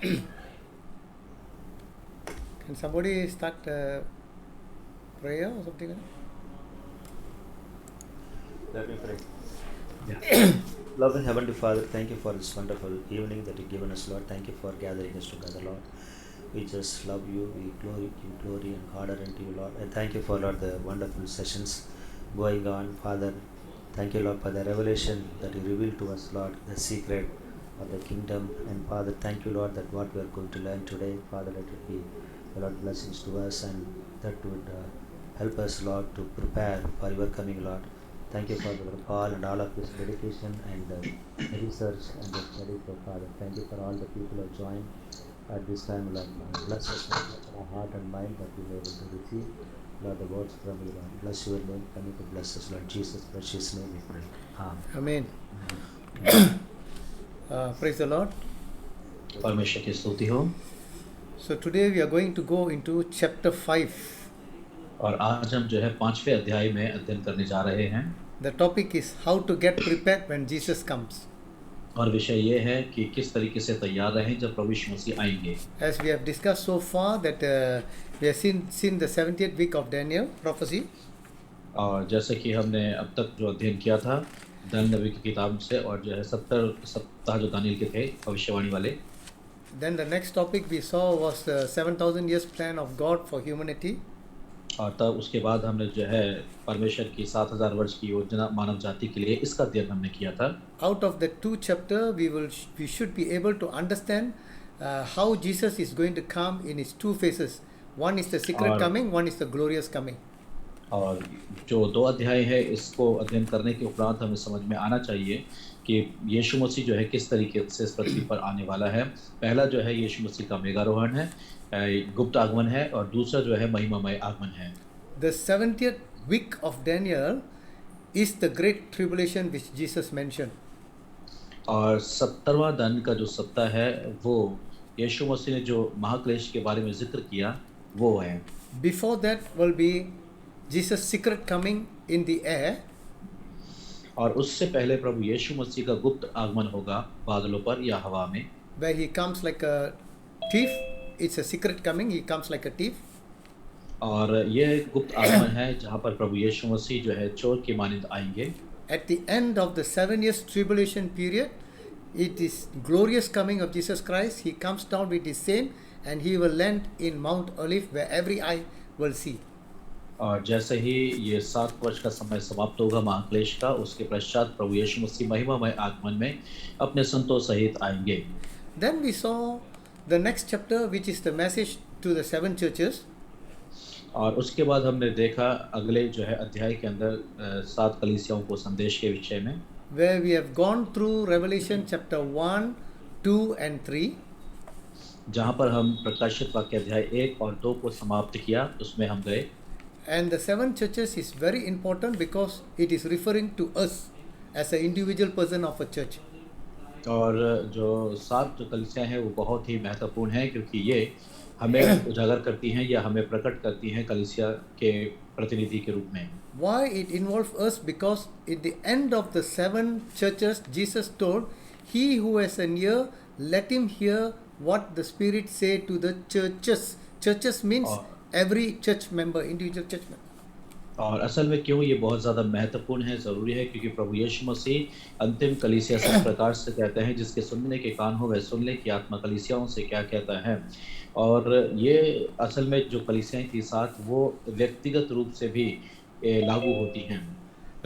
Can somebody start prayer or something like Let me pray. Yeah. Loving Heavenly Father, thank you for this wonderful evening that you've given us, Lord. Thank you for gathering us together, Lord. We just love you. We glory and honor unto you, Lord. And thank you for, Lord, the wonderful sessions going on, Father. Thank you, Lord, for the revelation that you revealed to us, Lord, the secret of the kingdom. And Father, thank you, Lord, that what we are going to learn today, Father, let it be, Lord, blessings to us, and that would help us, Lord, to prepare for your coming, Lord. Thank you for Brother Paul and all of his dedication and the research and the study, for Father. Thank you for all the people who joined at this time, Lord. Bless us with our heart and mind that we may able to receive, Lord, the words from you, Lord. Bless your name. Come to bless us, Lord. Jesus' precious name we pray. Amen. Amen. Praise the Lord. परमेश्वर की स्तुति हो। So today we are going to go into chapter 5. और आज हम जो है 5वें अध्याय में अध्ययन करने जा रहे हैं। The topic is how to get prepared when Jesus comes. और विषय ये है कि किस तरीके से तैयार रहें जब प्रभु यीशु मसीह आएंगे। As we have discussed so far that we have seen the 70th week of Daniel prophecy. और जैसे कि हमने अब तक जो अध्ययन किया था दानियल नबी की किताब से, और जो है 70 सप्ताह जो दानियल के थे भविष्यवाणी वाले। Then the next topic we saw was the 7,000 years plan of God for humanity. और तब उसके बाद हमने जो है परमेश्वर की 7,000 वर्ष की योजना मानव जाति के लिए, इसका अध्ययन हमने किया था। Out of the 2 chapters, we should be able to understand how Jesus is going to come in his 2 phases. One is the secret coming, one is the glorious coming. और जो 2 अध्याय है इसको अध्ययन करने के उपरांत हमें समझ में आना चाहिए कि यीशु मसीह जो है किस तरीके से इस पृथ्वी पर आने वाला है। पहला जो है यीशु मसीह का मेघारोहण है, गुप्त आगमन है, और दूसरा जो है महिमामय आगमन है। The 70th week of Daniel is the great tribulation which Jesus mentioned. और 70वां दानियल का जो सप्ताह है वो यीशु मसीह ने जो महाक्लेश के बारे में जिक्र किया वो है। Before that will be Jesus' secret coming in the air. और उससे पहले प्रभु यीशु मसीह का गुप्त आगमन होगा बादलों पर या हवा में, where he comes like a thief. It's a secret coming. He comes like a thief. और ये गुप्त आगमन है जहाँ पर प्रभु यीशु मसीह जो है चोर के मानिंद आएंगे। At the end of the 7 years tribulation period, it is glorious coming of Jesus Christ. He comes down with his saint and he will land in Mount Olive where every eye will see. और जैसे ही ये 7 वर्ष का समय समाप्त होगा महाक्लेश का, उसके पश्चात प्रभु यीशु मसीह महिमामय आगमन में अपने संतों सहित आएंगे। Then we saw the next chapter which is the message to the 7 churches. और उसके बाद हमने देखा अगले जो है अध्याय के अंदर 7 कलीसियाओं को संदेश के विषय में, where we have gone through Revelation chapter 1, 2 and 3. जहाँ पर हम प्रकाशित वाक्य अध्याय 1 और 2 को समाप्त किया, उसमें हम गए। And the 7 churches is very important because it is referring to us as an individual person of a church. और जो 7 जो कलीसियाँ हैं वो बहुत ही महत्वपूर्ण हैं क्योंकि ये हमें उजागर करती हैं या हमें प्रकट करती हैं कलीसिया के प्रतिनिधि के रूप में। Why it involves us? Because at the end of the 7 churches, Jesus told, "He who has an ear, let him hear what the Spirit say to the churches." Churches means every church member, individual church member. और असल में क्यों ये बहुत ज़्यादा महत्वपूर्ण है, ज़रूरी है, क्योंकि प्रभु यीशु मसीह अंतिम कलीसिया से इस प्रकार से कहते हैं, जिसके सुनने के कान हो वह सुन ले कि आत्मा कलीसियाओं से क्या कहता है। और ये असल में जो कलीसियाएं थी 7 वो व्यक्तिगत रूप से भी लागू होती हैं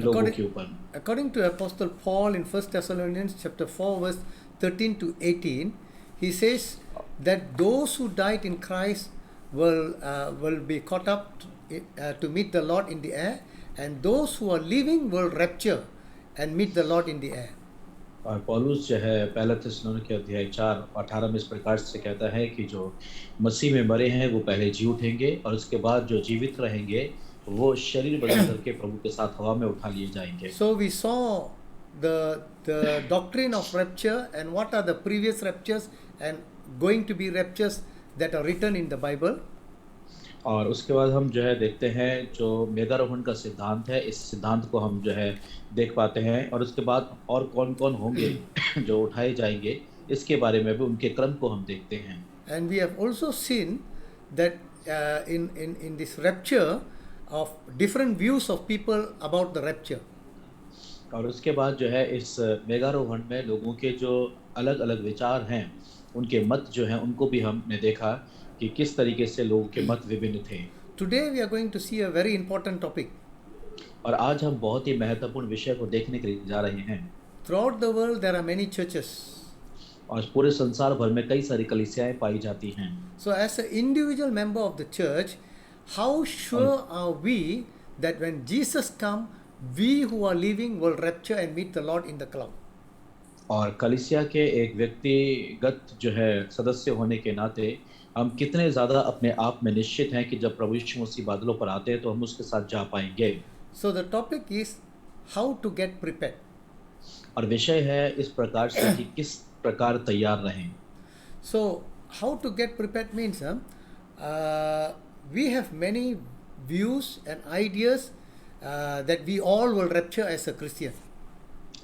लोगों के ऊपर। According to Apostle Paul in 1 Thessalonians chapter 4 verse 13 to 18, he says that those who died in Christ will be caught up to meet the Lord in the air, and those who are living will rapture and meet the Lord in the air. और पौलुस जो है पहला थिस्सलुनीके अध्याय 4:18 में इस प्रकार से कहता है कि जो मसीह में मरे हैं वो पहले जी उठेंगे और उसके बाद जो जीवित रहेंगे वो शरीर बदल करके प्रभु के साथ हवा में उठा लिए जाएंगे। So we saw the doctrine of rapture and what are the previous raptures and going to be raptures that are written in the Bible. और उसके बाद हम जो है देखते हैं जो मेघारोहण का सिद्धांत है, इस सिद्धांत को हम जो है देख पाते हैं, और उसके बाद और कौन-कौन होंगे जो उठाए जाएंगे इसके बारे में भी उनके क्रम को हम देखते हैं। And we have also seen that in this rapture of different views of people about the rapture. और उसके बाद जो है इस मेघारोहण में लोगों के जो अलग-अलग विचार हैं, उनके मत जो हैं उनको भी हमने देखा कि किस तरीके से लोगों के मत विभिन्न थे। Today we are going to see a very important topic. और आज हम बहुत ही महत्वपूर्ण विषय को देखने के लिए जा रहे हैं। Throughout the world there are many churches. और पूरे संसार भर में कई सारी कलीसियाएं पाई जाती हैं। So as an individual member of the church, how sure are we that when Jesus come, we who are living will rapture and meet the Lord in the cloud? और कलीसिया के एक व्यक्तिगत जो है सदस्य होने के नाते हम कितने ज़्यादा अपने आप में निश्चित हैं कि जब प्रभु यीशु मसीह बादलों पर आते हैं तो हम उसके साथ जा पाएंगे। So the topic is how to get prepared. और विषय है इस प्रकार से कि किस प्रकार तैयार रहें। So how to get prepared means we have many views and ideas that we all will rapture as a Christian.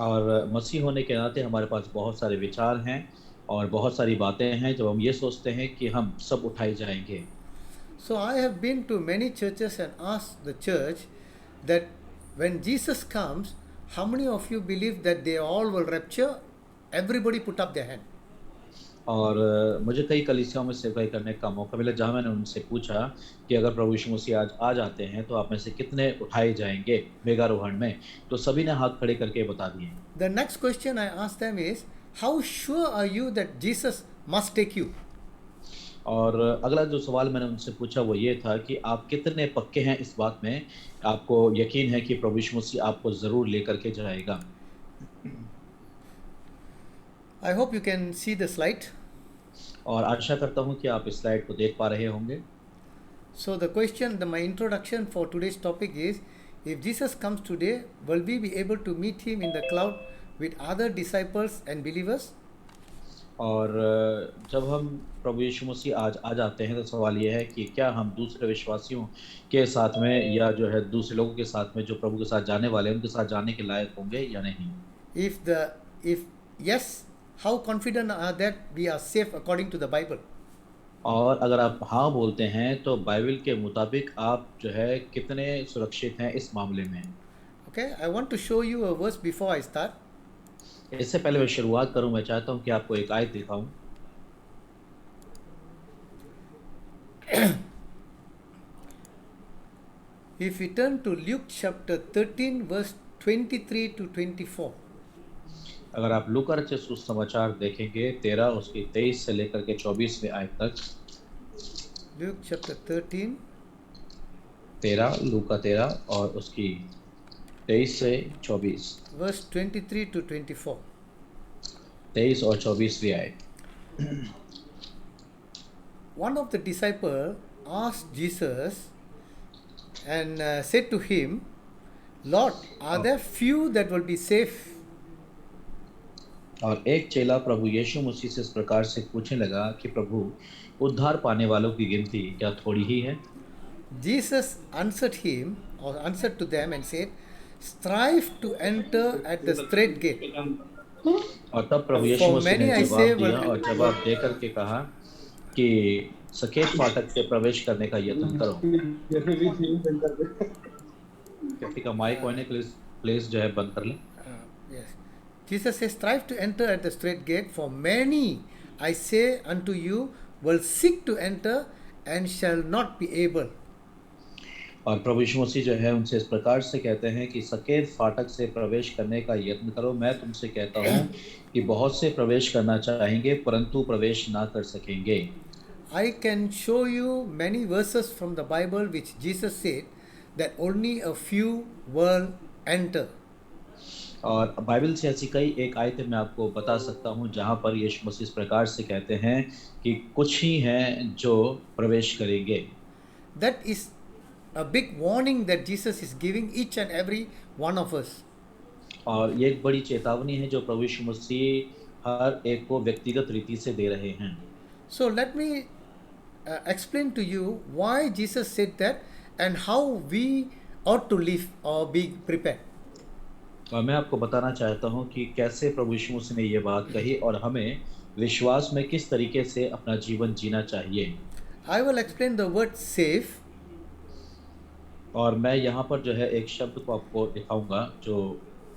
और मसीह होने के नाते हमारे पास बहुत सारे विचार हैं और बहुत सारी बातें हैं जब हम ये सोचते हैं कि हम सब उठाए जाएंगे। So I have been to many churches and asked the church that when Jesus comes, how many of you believe that they all will rapture? Everybody put up their hand. और मुझे कई कलीसियाओं में सेवकाई करने का मौका मिला जहाँ मैंने उनसे पूछा कि अगर प्रभु यीशु मसीह आज आ जाते हैं तो आप में से कितने उठाए जाएंगे मेघारोहण में, तो सभी ने हाथ खड़े करके बता दिए। The next question I asked them is, how sure are you that Jesus must take you? और अगला जो सवाल मैंने उनसे पूछा वो ये था कि आप कितने पक्के हैं इस बात में, आपको यकीन है कि प्रभु यीशु मसीह आपको ज़रूर लेकर के जाएगा। I hope you can see the slide. और आशा करता हूँ कि आप इस स्लाइड को देख पा रहे होंगे। So the question, my introduction for today's topic is, if Jesus comes today, will we be able to meet him in the cloud with other disciples and believers? और जब हम प्रभु यीशु मसीह आज आ जाते हैं तो सवाल ये है कि क्या हम दूसरे विश्वासियों के साथ में या जो है दूसरे लोगों के साथ में जो प्रभु के साथ जाने वाले हैं उनके साथ जाने के लायक होंगे या नहीं। If yes, how confident are that we are safe according to the Bible? और अगर आप हाँ बोलते हैं तो बाइबल के मुताबिक आप जो है कितने सुरक्षित हैं इस मामले में। Okay, I want to show you a verse before I start. इससे पहले मैं शुरुआत करूं, मैं चाहता हूं कि आपको एक आयत दिखाऊं। If we turn to Luke chapter 13 verse 23 to 24. अगर आप लूका रचित सुसमाचार देखेंगे 13 उसकी 23 से लेकर के 24वें आयत तक। Luke chapter 13 लूका 13 और उसकी 23 से 24। verse 23 to 24. 23 और 24वीं आयत। One of the disciples asked Jesus and said to him, Lord, are there few that will be safe? और एक चेला प्रभु यीशु मसीह से इस प्रकार से पूछने लगा कि प्रभु, उद्धार पाने वालों की गिनती क्या थोड़ी ही है? Jesus answered him or answered to them and said, strive to enter at the straight gate. और तब प्रभु यीशु मसीह ने जवाब दिया और जवाब देकर के कहा कि सकेत फाटक से प्रवेश करने का यत्न करो। किसी का माइक होने के लिए प्लीज जो है बंद कर लें। Yes. Jesus says, strive to enter at the straight gate, for many, I say unto you, will seek to enter and shall not be able. और प्रभु यीशु मसीह जो है उनसे इस प्रकार से कहते हैं कि सकेत फाटक से प्रवेश करने का यत्न करो। मैं तुमसे कहता हूँ कि बहुत से प्रवेश करना चाहेंगे परंतु प्रवेश ना कर सकेंगे। I can show you many verses from the Bible which Jesus said that only a few will enter. और बाइबल से ऐसी कई एक आयतें मैं आपको बता सकता हूँ जहाँ पर यीशु मसीह इस प्रकार से कहते हैं कि कुछ ही हैं जो प्रवेश करेंगे। That is a big warning that Jesus is giving each and every one of us. और ये एक बड़ी चेतावनी है जो प्रभु यीशु मसीह हर एक को व्यक्तिगत रीति से दे रहे हैं। So let me explain to you why Jesus said that and how we ought to live or be prepared. और मैं आपको बताना चाहता हूँ कि कैसे प्रभु यीशु मसीह ने ये बात कही और हमें विश्वास में किस तरीके से अपना जीवन जीना चाहिए। I will explain the word save. और मैं यहाँ पर जो है एक शब्द को आपको दिखाऊंगा जो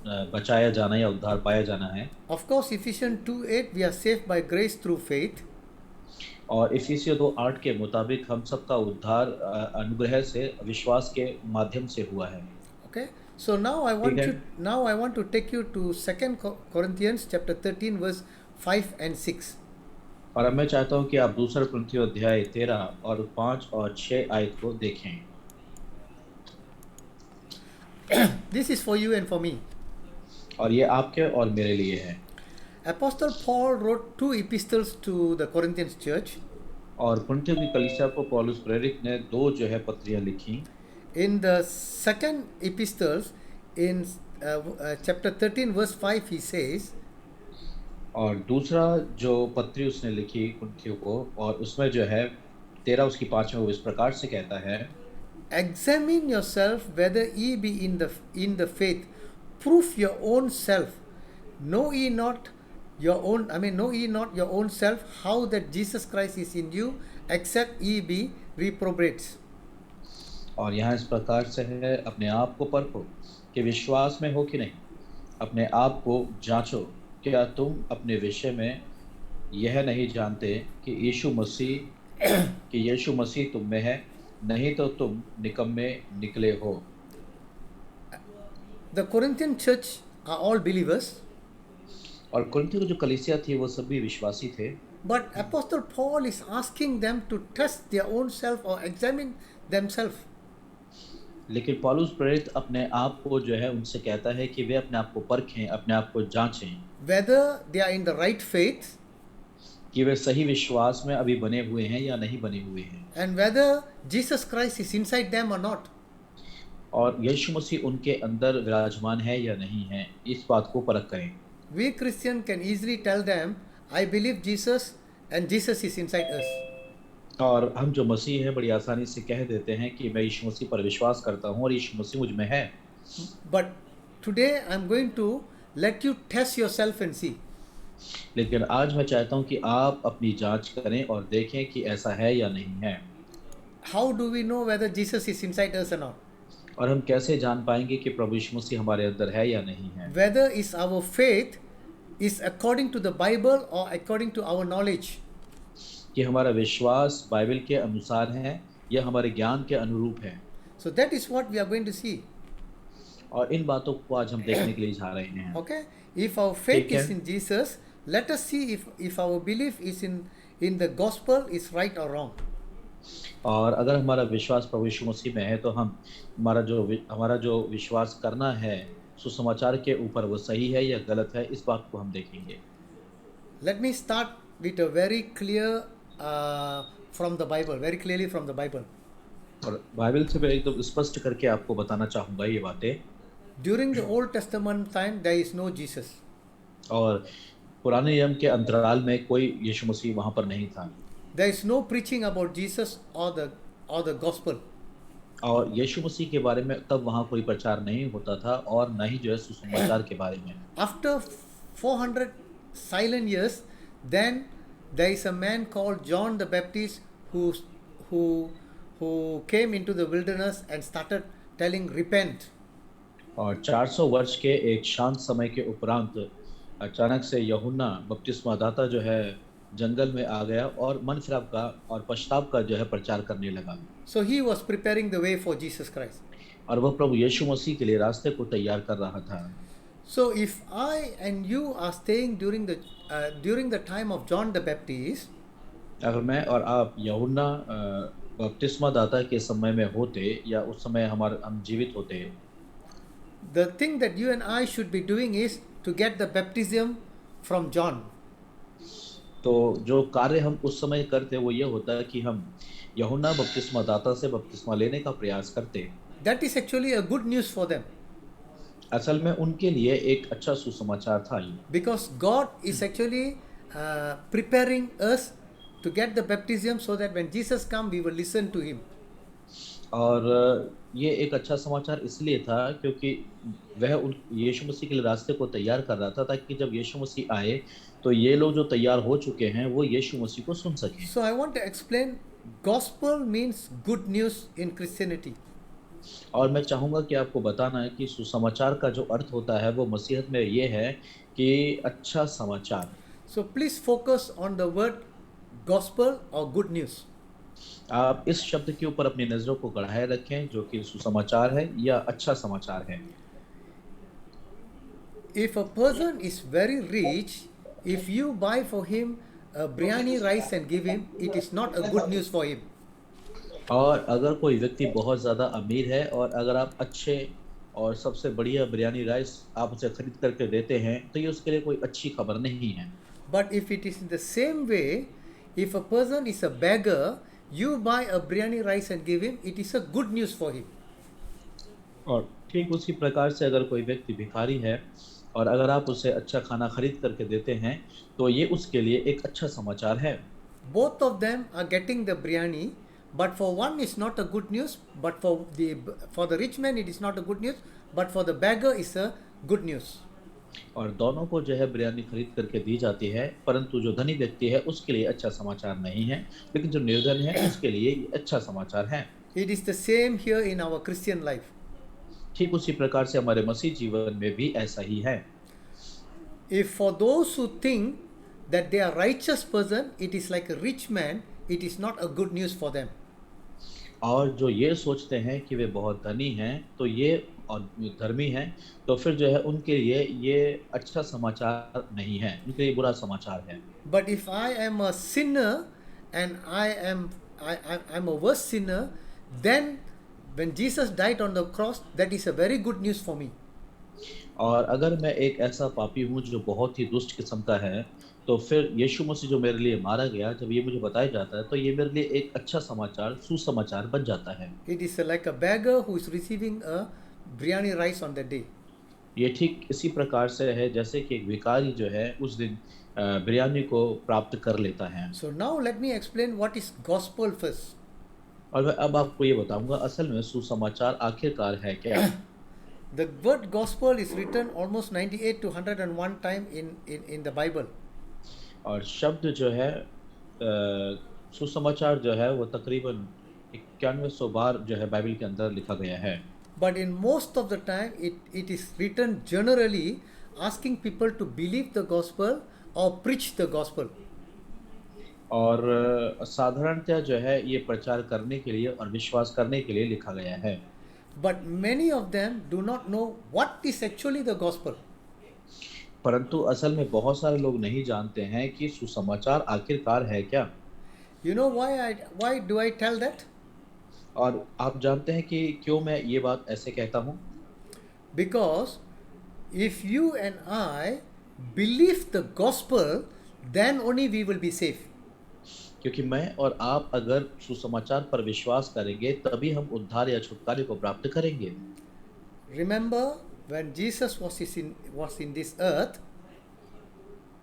बचाया जाना या उद्धार पाया जाना है। Of course, Ephesians 2:8, we are saved by grace through faith. और इफिसियों 2:8 के मुताबिक हम सबका उद्धार अनुग्रह से विश्वास के माध्यम से हुआ है। Okay. So now I want ठीक है। you now I want to take you to 2 Corinthians chapter 13 verse 5 and 6. और अब मैं चाहता हूँ कि आप दूसरा कुरिन्थियों अध्याय 13 और 5 और 6 आयत को देखें। This is for you and for me. और ये आपके और मेरे लिए है। Apostle Paul wrote 2 epistles to the Corinthians church. और कुरिन्थियों की कलीसिया को पौलुस प्रेरित ने 2 जो है पत्रियां लिखी। In the second epistles, in chapter 13 verse 5, he says, और दूसरा जो पत्री उसने लिखी कुरिन्थियों को और उसमें जो है 13 उसकी 5 में वो इस प्रकार से कहता है, examine yourself whether ye be in the faith, prove your own self, know ye not your own self, how that Jesus Christ is in you, except ye be reprobates. और यहाँ इस प्रकार से है, अपने आप को परखो कि विश्वास में हो कि नहीं, अपने आप को जांचो, क्या तुम अपने विषय में यह नहीं जानते कि यीशु मसीह तुम में है, नहीं तो तुम निकम्मे निकले हो। The Corinthian church are all believers, और कुरिन्थियों की जो कलीसिया थी वो सभी विश्वासी थे। but Apostle Paul is asking them to test their own self or examine themselves. लेकिन पौलुस प्रेरित अपने आप को जो है उनसे कहता है कि वे अपने आप को परखें, अपने आप को जांचें, Whether they are in the right faith कि वे सही विश्वास में अभी बने हुए हैं या नहीं बने हुए हैं, and whether Jesus Christ is inside them or not. और यीशु मसीह उनके अंदर विराजमान है या नहीं है, इस बात को परख करें। We Christian can easily tell them, I believe Jesus and Jesus is inside us. और हम जो मसीह हैं बड़ी आसानी से कह देते हैं कि मैं यीशु मसीह पर विश्वास करता हूँ और यीशु मसीह मुझ में है। But today I'm going to let you test yourself and see. लेकिन आज मैं चाहता हूँ कि आप अपनी जांच करें और देखें कि ऐसा है या नहीं है। How do we know whether Jesus is inside us or not? और हम कैसे जान पाएंगे कि प्रभु यीशु मसीह हमारे अंदर है या नहीं है। Whether is our faith is according to the Bible or according to our knowledge. कि हमारा विश्वास बाइबल के अनुसार है या हमारे ज्ञान के अनुरूप है। So that is what we are going to see. और इन बातों को आज हम देखने के लिए जा रहे हैं। Okay? If our faith ठीक है। is in Jesus, let us see if our belief is in the gospel is right or wrong. और अगर हमारा विश्वास प्रभु यीशु मसीह में है तो हम हमारा जो विश्वास करना है सुसमाचार के ऊपर वो सही है या गलत है, इस बात को हम देखेंगे। Let me start with a very clear from the Bible, very clearly from the Bible. और बाइबल से मैं एकदम स्पष्ट करके आपको बताना चाहूँगा ये बातें। During the Old Testament time, there is no Jesus. और पुराने नियम के अंतराल में कोई यीशु मसीह वहाँ पर नहीं था। There is no preaching about Jesus or the gospel. और यीशु मसीह के बारे में तब वहाँ कोई प्रचार नहीं होता था और न ही जो है सुसमाचार के बारे में। After 400 silent years, then there is a man called John the Baptist who came into the wilderness and started telling repent. और 400 वर्ष के एक शांत समय के उपरांत अचानक से यूहन्ना बपतिस्मा दाता जो है जंगल में आ गया और मन फिराव का और पश्चाताप का जो है प्रचार करने लगा। So he was preparing the way for Jesus Christ. और वह प्रभु यीशु मसीह के लिए रास्ते को तैयार कर रहा था। So if I and you are staying during the time of John the Baptist, अगर मैं और आप यूहन्ना बपतिस्मा दाता के समय में होते या उस समय हम जीवित होते, the thing that you and I should be doing is to get the baptism from John. तो जो कार्य हम उस समय करते वो ये होता है कि हम यूहन्ना बपतिस्मा दाता से बपतिस्मा लेने का प्रयास करते। That is actually a good news for them. असल में उनके लिए एक अच्छा सुसमाचार था ये, Because God is actually preparing us to get the baptism so that when Jesus comes, we will listen to him. और ये एक अच्छा समाचार इसलिए था क्योंकि वह यीशु मसीह के लिए रास्ते को तैयार कर रहा था ताकि जब यीशु मसीह आए तो ये लोग जो तैयार हो चुके हैं वो यीशु मसीह को सुन सकें। So I want to explain gospel means good news in Christianity. और मैं चाहूँगा कि आपको बताना है कि सुसमाचार का जो अर्थ होता है वो मसीहत में ये है कि अच्छा समाचार। So please focus on the word gospel or good news. आप इस शब्द के ऊपर अपनी नज़रों को गड़ाए रखें जो कि सुसमाचार है या अच्छा समाचार है। If a person is very rich, if you buy for him a biryani rice and give him, it is not a good news for him. और अगर कोई व्यक्ति बहुत ज़्यादा अमीर है और अगर आप अच्छे और सबसे बढ़िया बिरयानी राइस आप उसे खरीद करके देते हैं तो ये उसके लिए कोई अच्छी खबर नहीं है। But if it is in the same way, if a person is a beggar, you buy a biryani rice and give him, it is a good news for him. और ठीक उसी प्रकार से अगर कोई व्यक्ति भिखारी है और अगर आप उसे अच्छा खाना खरीद करके देते हैं तो ये उसके लिए एक अच्छा समाचार है। Both of them are getting the biryani, but for one is not a good news, but for the rich man it is not a good news, but for the beggar is a good news. और दोनों को जो है बिरयानी खरीद करके दी जाती है, परंतु जो धनी व्यक्ति है उसके लिए अच्छा समाचार नहीं है, लेकिन जो निर्धन है उसके लिए ये अच्छा समाचार है। It is the same here in our Christian life. ठीक उसी प्रकार से हमारे मसीह जीवन में भी ऐसा ही है। If for those who think that they are righteous person, it is like a rich man, it is not a good news for them. और जो ये सोचते हैं कि वे बहुत धनी हैं तो ये और धर्मी हैं तो फिर जो है उनके लिए ये अच्छा समाचार नहीं है, उनके लिए बुरा समाचार है। But if I am a sinner and I'm a worse sinner, then when Jesus died on the cross, that is a very good news for me. और अगर मैं एक ऐसा पापी हूँ जो बहुत ही दुष्ट किस्म का है तो फिर यीशु मसीह जो मेरे लिए मारा गया, जब ये मुझे बताया जाता है तो ये मेरे लिए एक अच्छा समाचार, सुसमाचार बन जाता है। It is like a beggar who is receiving a biryani rice on that day. ये ठीक इसी प्रकार से है जैसे कि एक भिखारी जो है उस दिन बिरयानी को प्राप्त कर लेता है। So now let me explain what is gospel first. और मैं अब आपको ये बताऊंगा असल में सुसमाचार आखिरकार है क्या। The word gospel is written almost 98 to 101 time in the Bible. और शब्द जो है सुसमाचार जो है वो तकरीबन 9100 बार जो है बाइबल के अंदर लिखा गया है। But in most of the time it is written generally asking people to believe the gospel or preach the gospel. और साधारणतः जो है ये प्रचार करने के लिए और विश्वास करने के लिए लिखा गया है। But many of them do not know what is actually the gospel. परंतु असल में बहुत सारे लोग नहीं जानते हैं कि सुसमाचार आखिरकार है क्या। You know why do I tell that? और आप जानते हैं कि क्यों मैं ये बात ऐसे कहता हूँ? Because if you and I believe the gospel, then only we will be safe. क्योंकि मैं और आप अगर सुसमाचार पर विश्वास करेंगे तभी हम उद्धार या छुटकारे को प्राप्त करेंगे। Remember when Jesus was in this earth,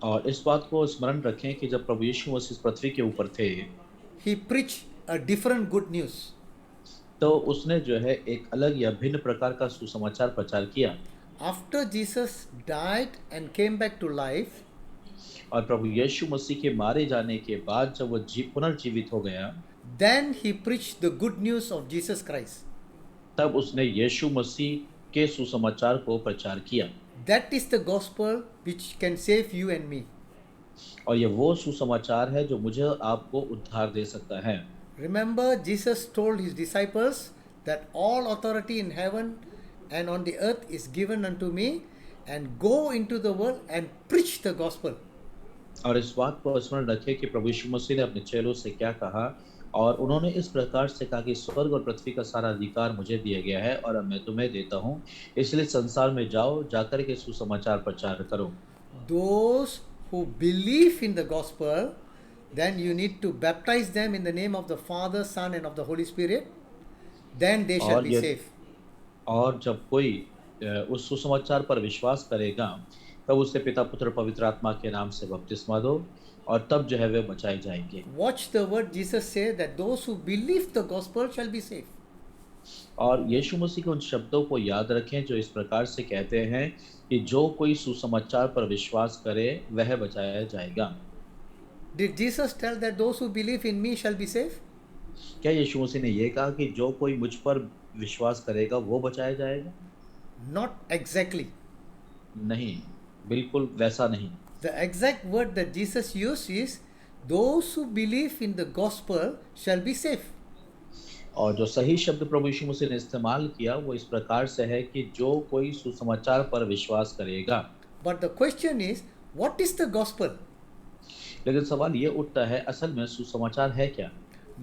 और इस बात को स्मरण रखें कि जब प्रभु यीशु मसीह इस पृथ्वी के ऊपर थे he preached a different good news. तो उसने जो है एक अलग या भिन्न प्रकार का सुसमाचार प्रचार किया। After Jesus died and came back to life, और प्रभु यीशु मसीह के मारे जाने के बाद जब वो पुनर्जीवित हो गया, then he preached the good news of Jesus Christ. तब उसने यीशु मसीह के सुसमाचार को प्रचार किया। That is the gospel which can save you and me. और ये वो सुसमाचार है जो मुझे आपको उद्धार दे सकता है। Remember, Jesus told his disciples that all authority in heaven and on the earth is given unto me, and go into the world and preach the gospel. और इस बात को स्मरण रखें कि प्रभु यीशु मसीह ने अपने चेलों से क्या कहा, और उन्होंने इस प्रकार से कहा कि स्वर्ग और पृथ्वी का सारा अधिकार मुझे दिया गया है और अब मैं तुम्हें देता हूँ, इसलिए संसार में जाओ, जाकर के सुसमाचार प्रचार करो। Those who believe in the gospel, then you need to baptize them in the name of the Father, Son and of the Holy Spirit, then they shall be safe. और जब कोई उस सुसमाचार पर विश्वास करेगा तब उसके पिता, पुत्र, पवित्र आत्मा के नाम से बपतिस्मा दो और तब जो है वे बचाए जाएंगे। Watch the word Jesus say that those who believe the gospel shall be saved. और यीशु मसीह के उन शब्दों को याद रखें जो इस प्रकार से कहते हैं कि जो कोई सुसमाचार पर विश्वास करे वह बचाया जाएगा। Did Jesus tell that those who believe in me shall be saved? क्या यीशु मसीह ने ये कहा कि जो कोई मुझ पर विश्वास करेगा वो बचाया जाएगा? Not exactly. नहीं, बिल्कुल वैसा नहीं। The exact word that Jesus used is, those who believe in the gospel shall be saved. और जो सही शब्द प्रभु यीशु मसीह ने इस्तेमाल किया वो इस प्रकार से है कि जो कोई सुसमाचार पर विश्वास करेगा। But the question is, what is the gospel? लेकिन सवाल ये उठता है, असल में सुसमाचार है क्या?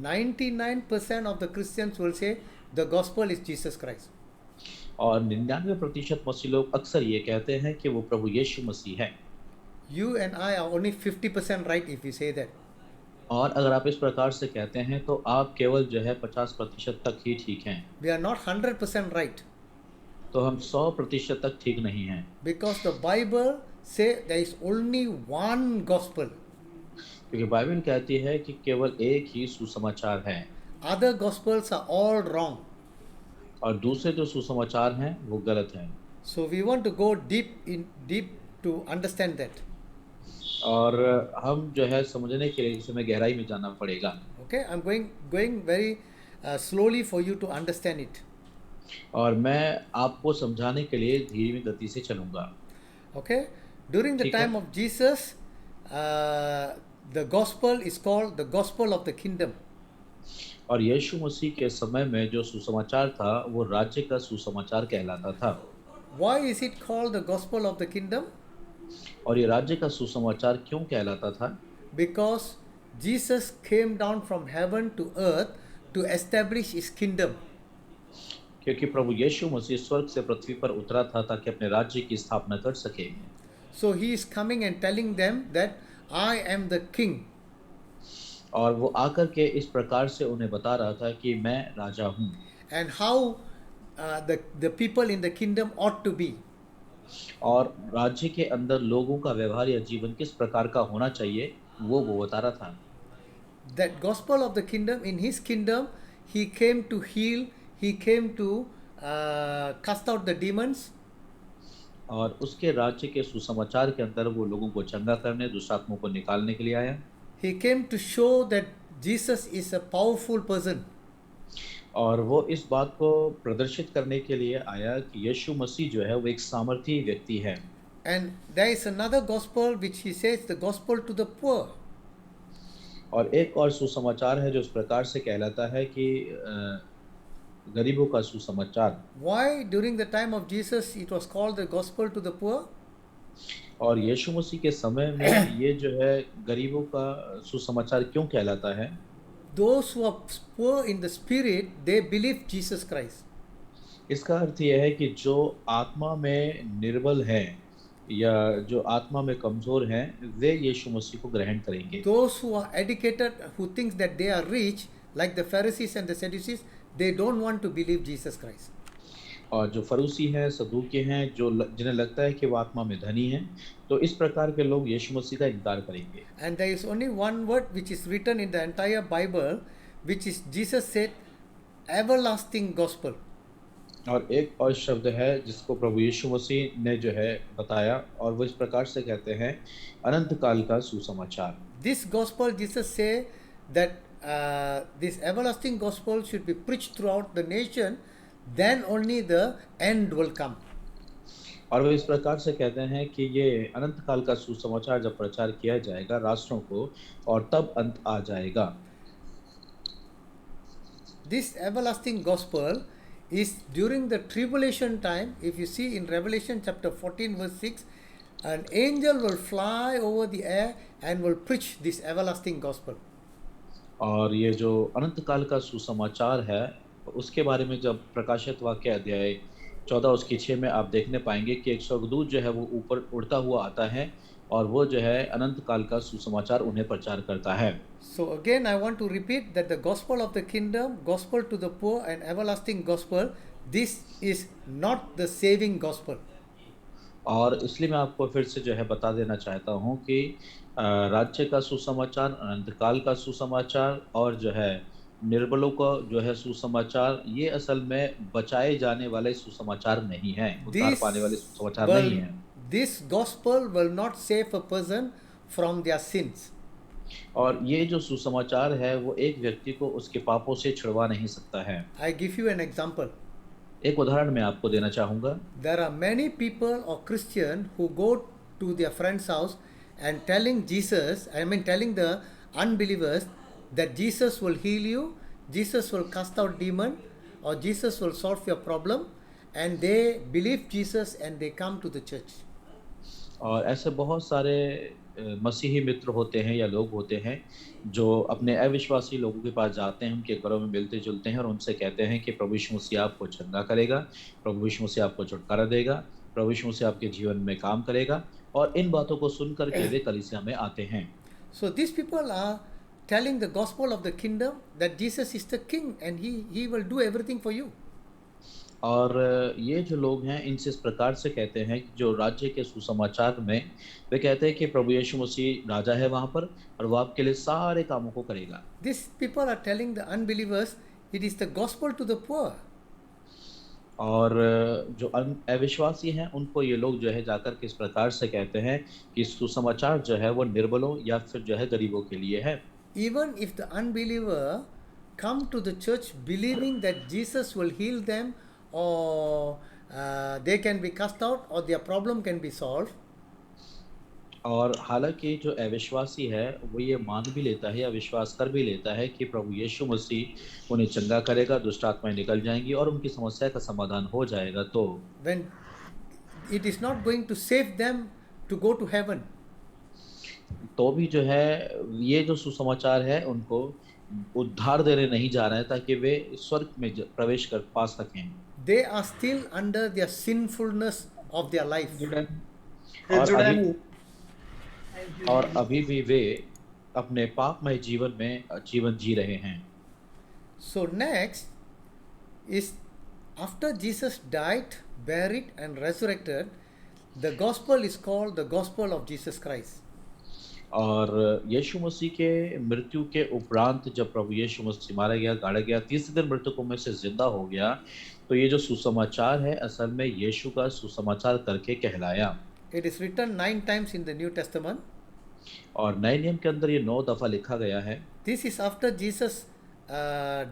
99% of the Christians will say the gospel is Jesus Christ. और 99% मसीह लोग अक्सर ये कहते हैं कि वो प्रभु यीशु मसीह है। You and I are only 50% right if we say that. और अगर आप इस प्रकार से कहते हैं तो आप केवल जो है 50% तक ही ठीक हैं। We are not 100% right, तो हम 100% तक ठीक नहीं हैं, because the Bible say there is only one gospel. क्योंकि बाइबल कहती है कि केवल एक ही सुसमाचार है Other gospels are all wrong. और दूसरे जो सुसमाचार हैं वो गलत हैं। So we want to go deep to understand that. और हम जो है समझने के लिए इसमें गहराई में जाना पड़ेगा। Okay, I'm going very slowly for you to understand it. और मैं आपको समझाने के लिए धीमी गति से चलूँगा। Okay, during the ठीक है। time of Jesus, the gospel is called the gospel of the kingdom. और यीशु मसीह के समय में जो सुसमाचार था वो राज्य का सुसमाचार कहलाता था। Why is it called the gospel of the kingdom? और ये राज्य का सुसमाचार क्यों कहलाता था? Because Jesus came down from heaven to earth to establish his kingdom. क्योंकि प्रभु यीशु मसीह स्वर्ग से पृथ्वी पर उतरा था ताकि अपने राज्य की स्थापना कर सके। So he is coming and telling them that I am the king. और वो आकर के इस प्रकार से उन्हें बता रहा था कि मैं राजा हूँ And how the people in the kingdom ought to be. और राज्य के अंदर लोगों का व्यवहार या जीवन किस प्रकार का होना चाहिए वो बता रहा था। That gospel of the kingdom, in his kingdom, he came to heal, he came to cast out the demons, और उसके राज्य के सुसमाचार के अंदर वो लोगों को चंगा करने, दुष्टात्मों को निकालने के लिए आया। he came to show that Jesus is a powerful person. और वो इस बात को प्रदर्शित करने के लिए आया कि यीशु मसीह जो है वो एक सामर्थी व्यक्ति है। And there is another gospel which he says, the gospel to the poor. और एक और सुसमाचार है जो इस प्रकार से कहलाता है कि गरीबों का सुसमाचार। Why during the time of Jesus it was called the gospel to the poor? और यीशु मसीह के समय में ये जो है गरीबों का सुसमाचार क्यों कहलाता है? Those who are poor in the spirit, they believe Jesus Christ. इसका अर्थ यह है कि जो आत्मा में निर्बल हैं या जो आत्मा में कमजोर हैं वे यीशु मसीह को ग्रहण करेंगे। Those who are educated, who thinks that they are rich, like the Pharisees and the Sadducees, they don't want to believe Jesus Christ. और जो फरूसी हैं, सदूकी हैं, जो जिन्हें लगता है कि वो आत्मा में धनी हैं, तो इस प्रकार के लोग यीशु मसीह का इनकार करेंगे। And there is only one word which is written in the entire Bible, which is Jesus said, everlasting gospel. और एक और शब्द है जिसको प्रभु यीशु मसीह ने जो है बताया और वो इस प्रकार से कहते हैं अनंत काल का सुसमाचार। This gospel, Jesus say that this everlasting gospel should be preached throughout the nation, then only the end will come. और वो इस प्रकार से कहते हैं कि ये अनंत काल का सुसमाचार जब प्रचार किया जाएगा राष्ट्रों को और तब अंत आ जाएगा। This everlasting gospel is during the tribulation time. If you see in Revelation chapter 14 verse 6, an angel will fly over the air and will preach this everlasting gospel. और ये जो अनंत काल का सुसमाचार है उसके बारे में जब प्रकाशित वाक्य अध्याय 14 उसकी 6 में आप देखने पाएंगे कि एक स्वर्गदूत जो है वो ऊपर उड़ता हुआ आता है और वो जो है अनंत काल का सुसमाचार उन्हें प्रचार करता है। So again I want to repeat that the gospel of the kingdom, gospel to the poor and everlasting gospel, this is not the saving gospel. और इसलिए मैं आपको फिर से जो है बता देना चाहता हूँ कि राज्य का सुसमाचार, अनंत काल का सुसमाचार और जो है निर्बलों का जो है सुसमाचार, ये असल में बचाए जाने वाले सुसमाचार नहीं है, उद्धार पाने वाले This सुसमाचार नहीं will है। this gospel will not save a person from their sins. और ये जो सुसमाचार है वो एक व्यक्ति को उसके पापों से छुड़वा नहीं सकता है। I give you an example. एक उदाहरण मैं आपको देना चाहूँगा। There are many people or Christian who go to their friend's house and telling telling the unbelievers that Jesus will heal you, Jesus will cast out demon, or Jesus will solve your problem, and they believe Jesus and they come to the church. और ऐसे बहुत सारे मसीही मित्र होते हैं या लोग होते हैं जो अपने अविश्वासी लोगों के पास जाते हैं, उनके घरों में मिलते जुलते हैं और उनसे कहते हैं कि प्रभु यीशु मसीह आपको चंगा करेगा, प्रभु यीशु मसीह आपको छुटकारा देगा, प्रभु यीशु मसीह आपके जीवन में काम करेगा, और इन बातों को सुनकर के वे कलीसिया में आते हैं। So these people are telling the gospel of the kingdom that Jesus is the king and he will do everything for you. और ये जो लोग हैं इनसे इस प्रकार से कहते हैं कि जो राज्य के सुसमाचार में वे कहते हैं कि प्रभु यीशु मसीह राजा है वहाँ पर और वो आपके लिए सारे कामों को करेगा। These people are telling the unbelievers it is the gospel to the poor. और जो अविश्वासी हैं उनको ये लोग जो है जाकर के इस प्रकार से कहते हैं कि सुसमाचार जो है वो निर्बलों या फिर जो है गरीबों के लिए है। Even if the unbeliever come to the church believing that Jesus will heal them or they can be cast out or their problem can be solved, और हालांकि जो अविश्वासी है वो ये मान भी लेता है या विश्वास कर भी लेता है कि प्रभु यीशु मसीह उन्हें चंगा करेगा, दुष्ट आत्माएं निकल जाएंगी और उनकी समस्या का समाधान हो जाएगा, तो when it is not going to save them to go to heaven, तो भी जो है ये जो सुसमाचार है उनको उद्धार देने नहीं जा रहे हैं ताकि वे स्वर्ग में प्रवेश कर पा सकें। they are still under their sinfulness of their life. और अभी भी वे अपने पापमय जीवन में जीवन जी रहे हैं। So next is after Jesus died, buried and resurrected, the gospel is called the gospel of Jesus Christ. और यीशु मसीह के मृत्यु के उपरांत जब प्रभु यीशु मसीह मारा गया, गाड़ा गया, तीसरे दिन मृतकों में से जिंदा हो गया, तो ये जो सुसमाचार है असल में यीशु का सुसमाचार करके कहलाया। It is written 9 times in the New Testament. और नए नियम के अंदर ये 9 दफा लिखा गया है। This is after Jesus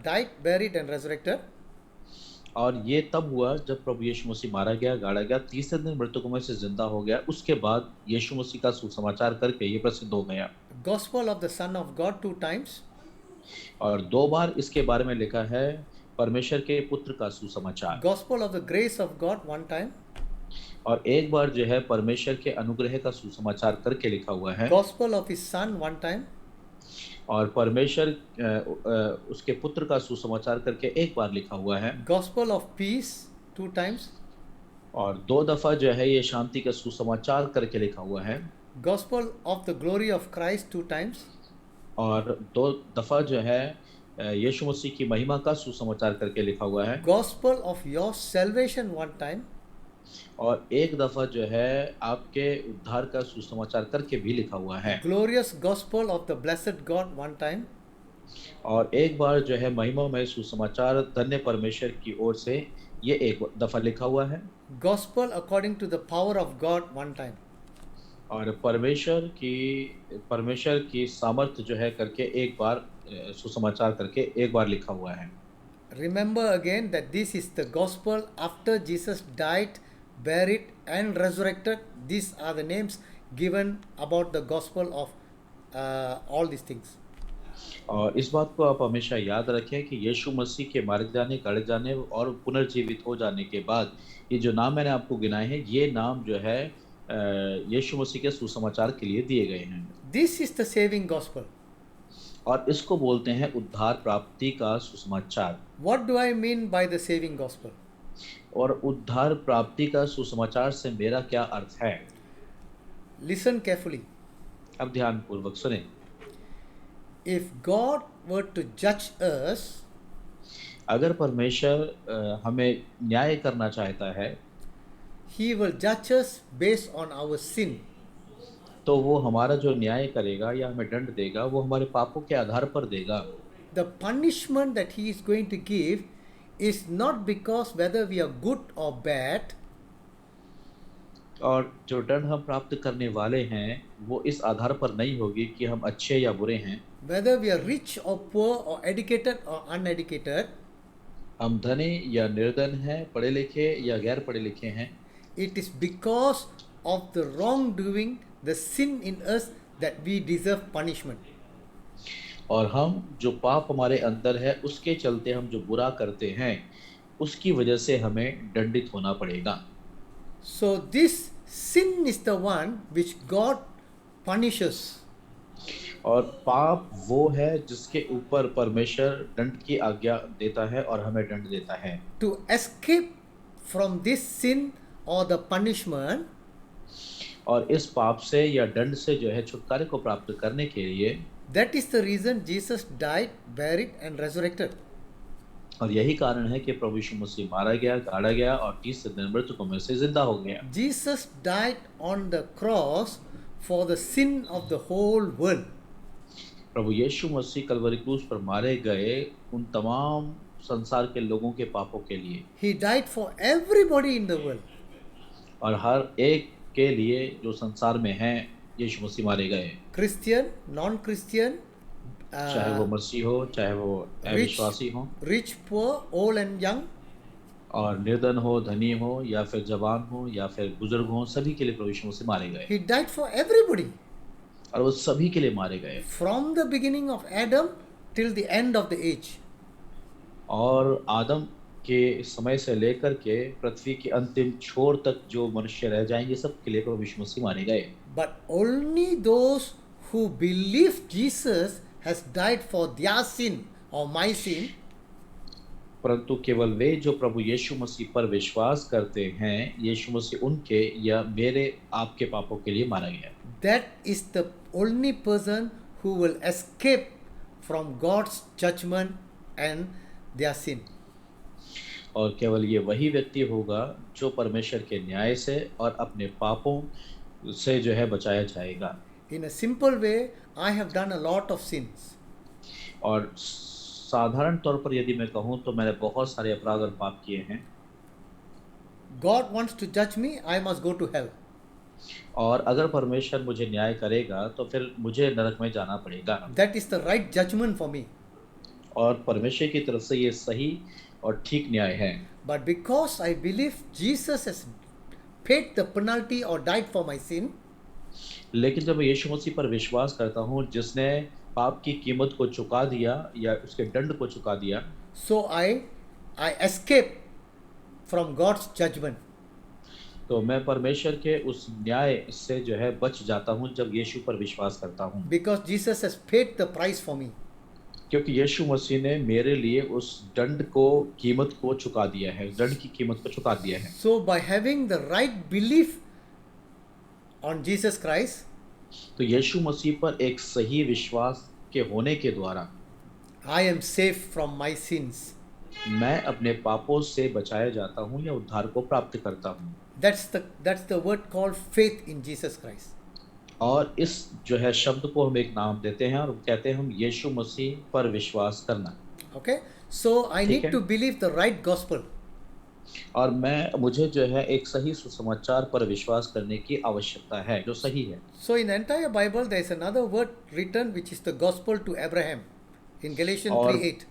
died, buried and resurrected. और ये तब हुआ जब प्रभु यीशु मसीह मारा गया, गाड़ा गया, तीसरे दिन मृतकों में से जिंदा हो गया, उसके बाद यीशु मसीह का सुसमाचार करके ये प्रसिद्ध हो गया। Gospel of the Son of God 2 times. और 2 बार इसके बारे में लिखा है परमेश्वर के पुत्र का सुसमाचार। Gospel of the grace of God 1 time. और एक बार जो है परमेश्वर के अनुग्रह का सुसमाचार करके लिखा हुआ है। Gospel of His Son 1 time. और परमेश्वर उसके पुत्र का सुसमाचार करके एक बार लिखा हुआ है। Gospel of peace 2 times. और 2 दफा जो है ये शांति का सुसमाचार करके लिखा हुआ है। Gospel of the glory of Christ 2 times. और 2 दफा जो है यीशु मसीह की महिमा का सुसमाचार करके लिखा हुआ है। Gospel of your salvation 1 time. और एक दफा जो है आपके उद्धार का सुसमाचार करके भी लिखा हुआ है। Glorious gospel of the blessed God 1 time. और एक बार जो है महिमामय सुसमाचार धन्य परमेश्वर की ओर से ये एक दफा लिखा हुआ है। Gospel according to the power of God 1 time. और परमेश्वर की सामर्थ जो है करके एक बार सुसमाचार करके एक बार लिखा हुआ है। Remember again that this is the gospel after Jesus died, buried and resurrected. These are the names given about the gospel of all these things. और इस बात को आप हमेशा याद रखें कि यीशु मसीह के मारे जाने, गड़े जाने और पुनर्जीवित हो जाने के बाद ये जो नाम मैंने आपको गिनाए हैं, ये नाम जो है यीशु मसीह के सुसमाचार के लिए दिए गए हैं। This is the saving gospel. और इसको बोलते हैं उद्धार प्राप्ति का सुसमाचार। What do I mean by the saving gospel? और उद्धार प्राप्ति का सुसमाचार से मेरा क्या अर्थ है? Listen carefully. अब ध्यान पूर्वक सुने। If God were to judge us, अगर परमेश्वर हमें न्याय करना चाहता है, He will judge us based on our sin. तो वो हमारा जो न्याय करेगा या हमें दंड देगा वो हमारे पापों के आधार पर देगा। the punishment that he is going to give is not because whether we are good or bad, और जो दंड हम प्राप्त करने वाले हैं वो इस आधार पर नहीं होगी कि हम अच्छे या बुरे हैं, whether we are rich or poor or educated or uneducated. हम धनी या निर्धन हैं, पढ़े लिखे या गैर पढ़े लिखे हैं। It is because of the wrongdoing, the sin in us, that we deserve punishment. और हम जो पाप हमारे अंदर है उसके चलते हम जो बुरा करते हैं उसकी वजह से हमें दंडित होना पड़ेगा। So this sin is the one which God punishes. और पाप वो है जिसके ऊपर परमेश्वर दंड की आज्ञा देता है और हमें दंड देता है। To escape from this sin or the punishment, और इस पाप से या दंड से जो है छुटकारे को प्राप्त करने के लिए, that is the reason Jesus died, buried and resurrected. और यही कारण है कि प्रभु यीशु मसीह मारा गया, गाड़ा गया और 30 दिन मृतकों में से जिंदा हो गया। Jesus died on the cross for the sin of the whole world. प्रभु यीशु मसीह कलवरी क्रूस पर मारे गए उन तमाम संसार के लोगों के पापों के लिए। He died for everybody in the world. और हर एक के लिए जो संसार में हैं यीशु मसीह मारे गए, Christian, non-Christian, चाहे वो मसीह हो चाहे वो अविश्वासी हो, rich, poor, old and young. और निर्धन हो, धनी हो या फिर जवान हो या फिर बुजुर्ग हो, सभी के लिए प्रभु यीशु मसीह मारे गए। He died for everybody. और वो सभी के लिए मारे गए। From the beginning of Adam till the end of the age. और आदम के समय से लेकर के पृथ्वी के अंतिम छोर तक जो मनुष्य रह जाएंगे सब के लिए प्रभु यीशु मसीह मारे गए। But only those who believe Jesus has died for their sin or my sin. परंतु केवल वे जो प्रभु यीशु मसीह पर विश्वास करते हैं, यीशु मसीह उनके या मेरे आपके पापों के लिए मारा गया। That is the only person who will escape from God's judgment and their sin. और केवल ये वही व्यक्ति होगा जो परमेश्वर के न्याय से और अपने पापों से जो है बचाया जाएगा। In a simple way, I have done a lot of sins. और साधारण तौर पर यदि मैं कहूँ तो मैंने बहुत सारे अपराध और पाप किए हैं। God wants to judge me, I must go to hell. और अगर परमेश्वर मुझे न्याय करेगा तो फिर मुझे नरक में जाना पड़ेगा। That is the right judgment for me. और परमेश्वर की तरफ से ये सही और ठीक न्याय है। But because I believe Jesus has paid the penalty or died for my sin, लेकिन जब मैं यीशु मसीह पर विश्वास करता हूँ जिसने पाप की कीमत को चुका दिया या उसके दंड को चुका दिया, so I escape from God's judgment. तो मैं परमेश्वर के उस न्याय से जो है बच जाता हूँ जब यीशु पर विश्वास करता हूँ। Because Jesus has paid the price for me. क्योंकि यीशु मसीह ने मेरे लिए उस दंड को कीमत को चुका दिया है, दंड की कीमत को चुका दिया है। So by having the right belief on Jesus Christ, तो यीशु मसीह पर एक सही विश्वास के होने के द्वारा I am safe from my sins. मैं अपने पापों से बचाया जाता हूँ या उद्धार को प्राप्त करता हूँ। That's the word called faith in Jesus Christ. और इस जो है शब्द को हम एक नाम देते हैं और कहते हैं हम यीशु मसीह पर विश्वास करना। Okay? So I ठीक need है। to believe the right gospel. और मुझे जो है एक सही सुसमाचार पर विश्वास करने की आवश्यकता है जो सही है। So in the entire Bible there is another word written which is the gospel to Abraham in Galatians और 3:8.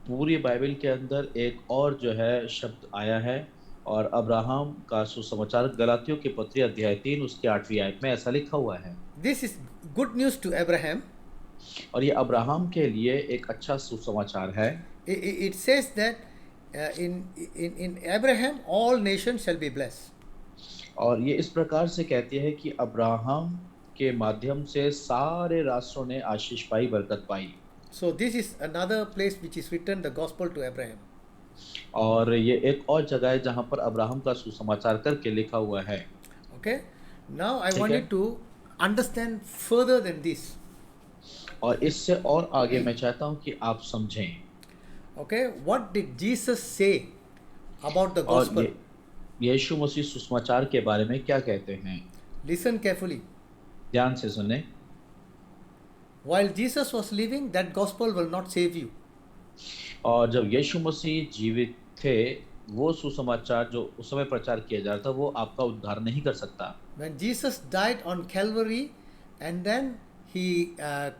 पूरी बाइबल के अंदर एक और जो है शब्द आया है और अब्राहम का सुसमाचार गलातियों की पत्री अध्याय 3 उसके 8वीं आयत में ऐसा लिखा हुआ है। This is good news to Abraham. और ये अब्राहम के लिए एक अच्छा सुसमाचार है। It says that in Abraham all nations shall be blessed. और ये इस प्रकार से कहती है कि अब्राहम के माध्यम से सारे राष्ट्रों ने आशीष पाई, बरकत पाई। So this is another place which is written the gospel to Abraham. और ये एक और जगह है जहाँ पर अब्राहम का सुसमाचार करके लिखा हुआ है। Okay? Now I ठीक want है। you to understand further than this. और इससे और आगे मैं चाहता हूँ कि आप समझें। Okay? What did Jesus say about the और gospel? यीशु मसीह सुसमाचार के बारे में क्या कहते हैं? Listen carefully. ध्यान से सुने। While Jesus was living, that gospel will not save you. और जब यीशु मसीह जीवित थे, वो सुसमाचार जो उस समय प्रचार किया जा रहा था, वो आपका उद्धार नहीं कर सकता। When Jesus died on Calvary and then he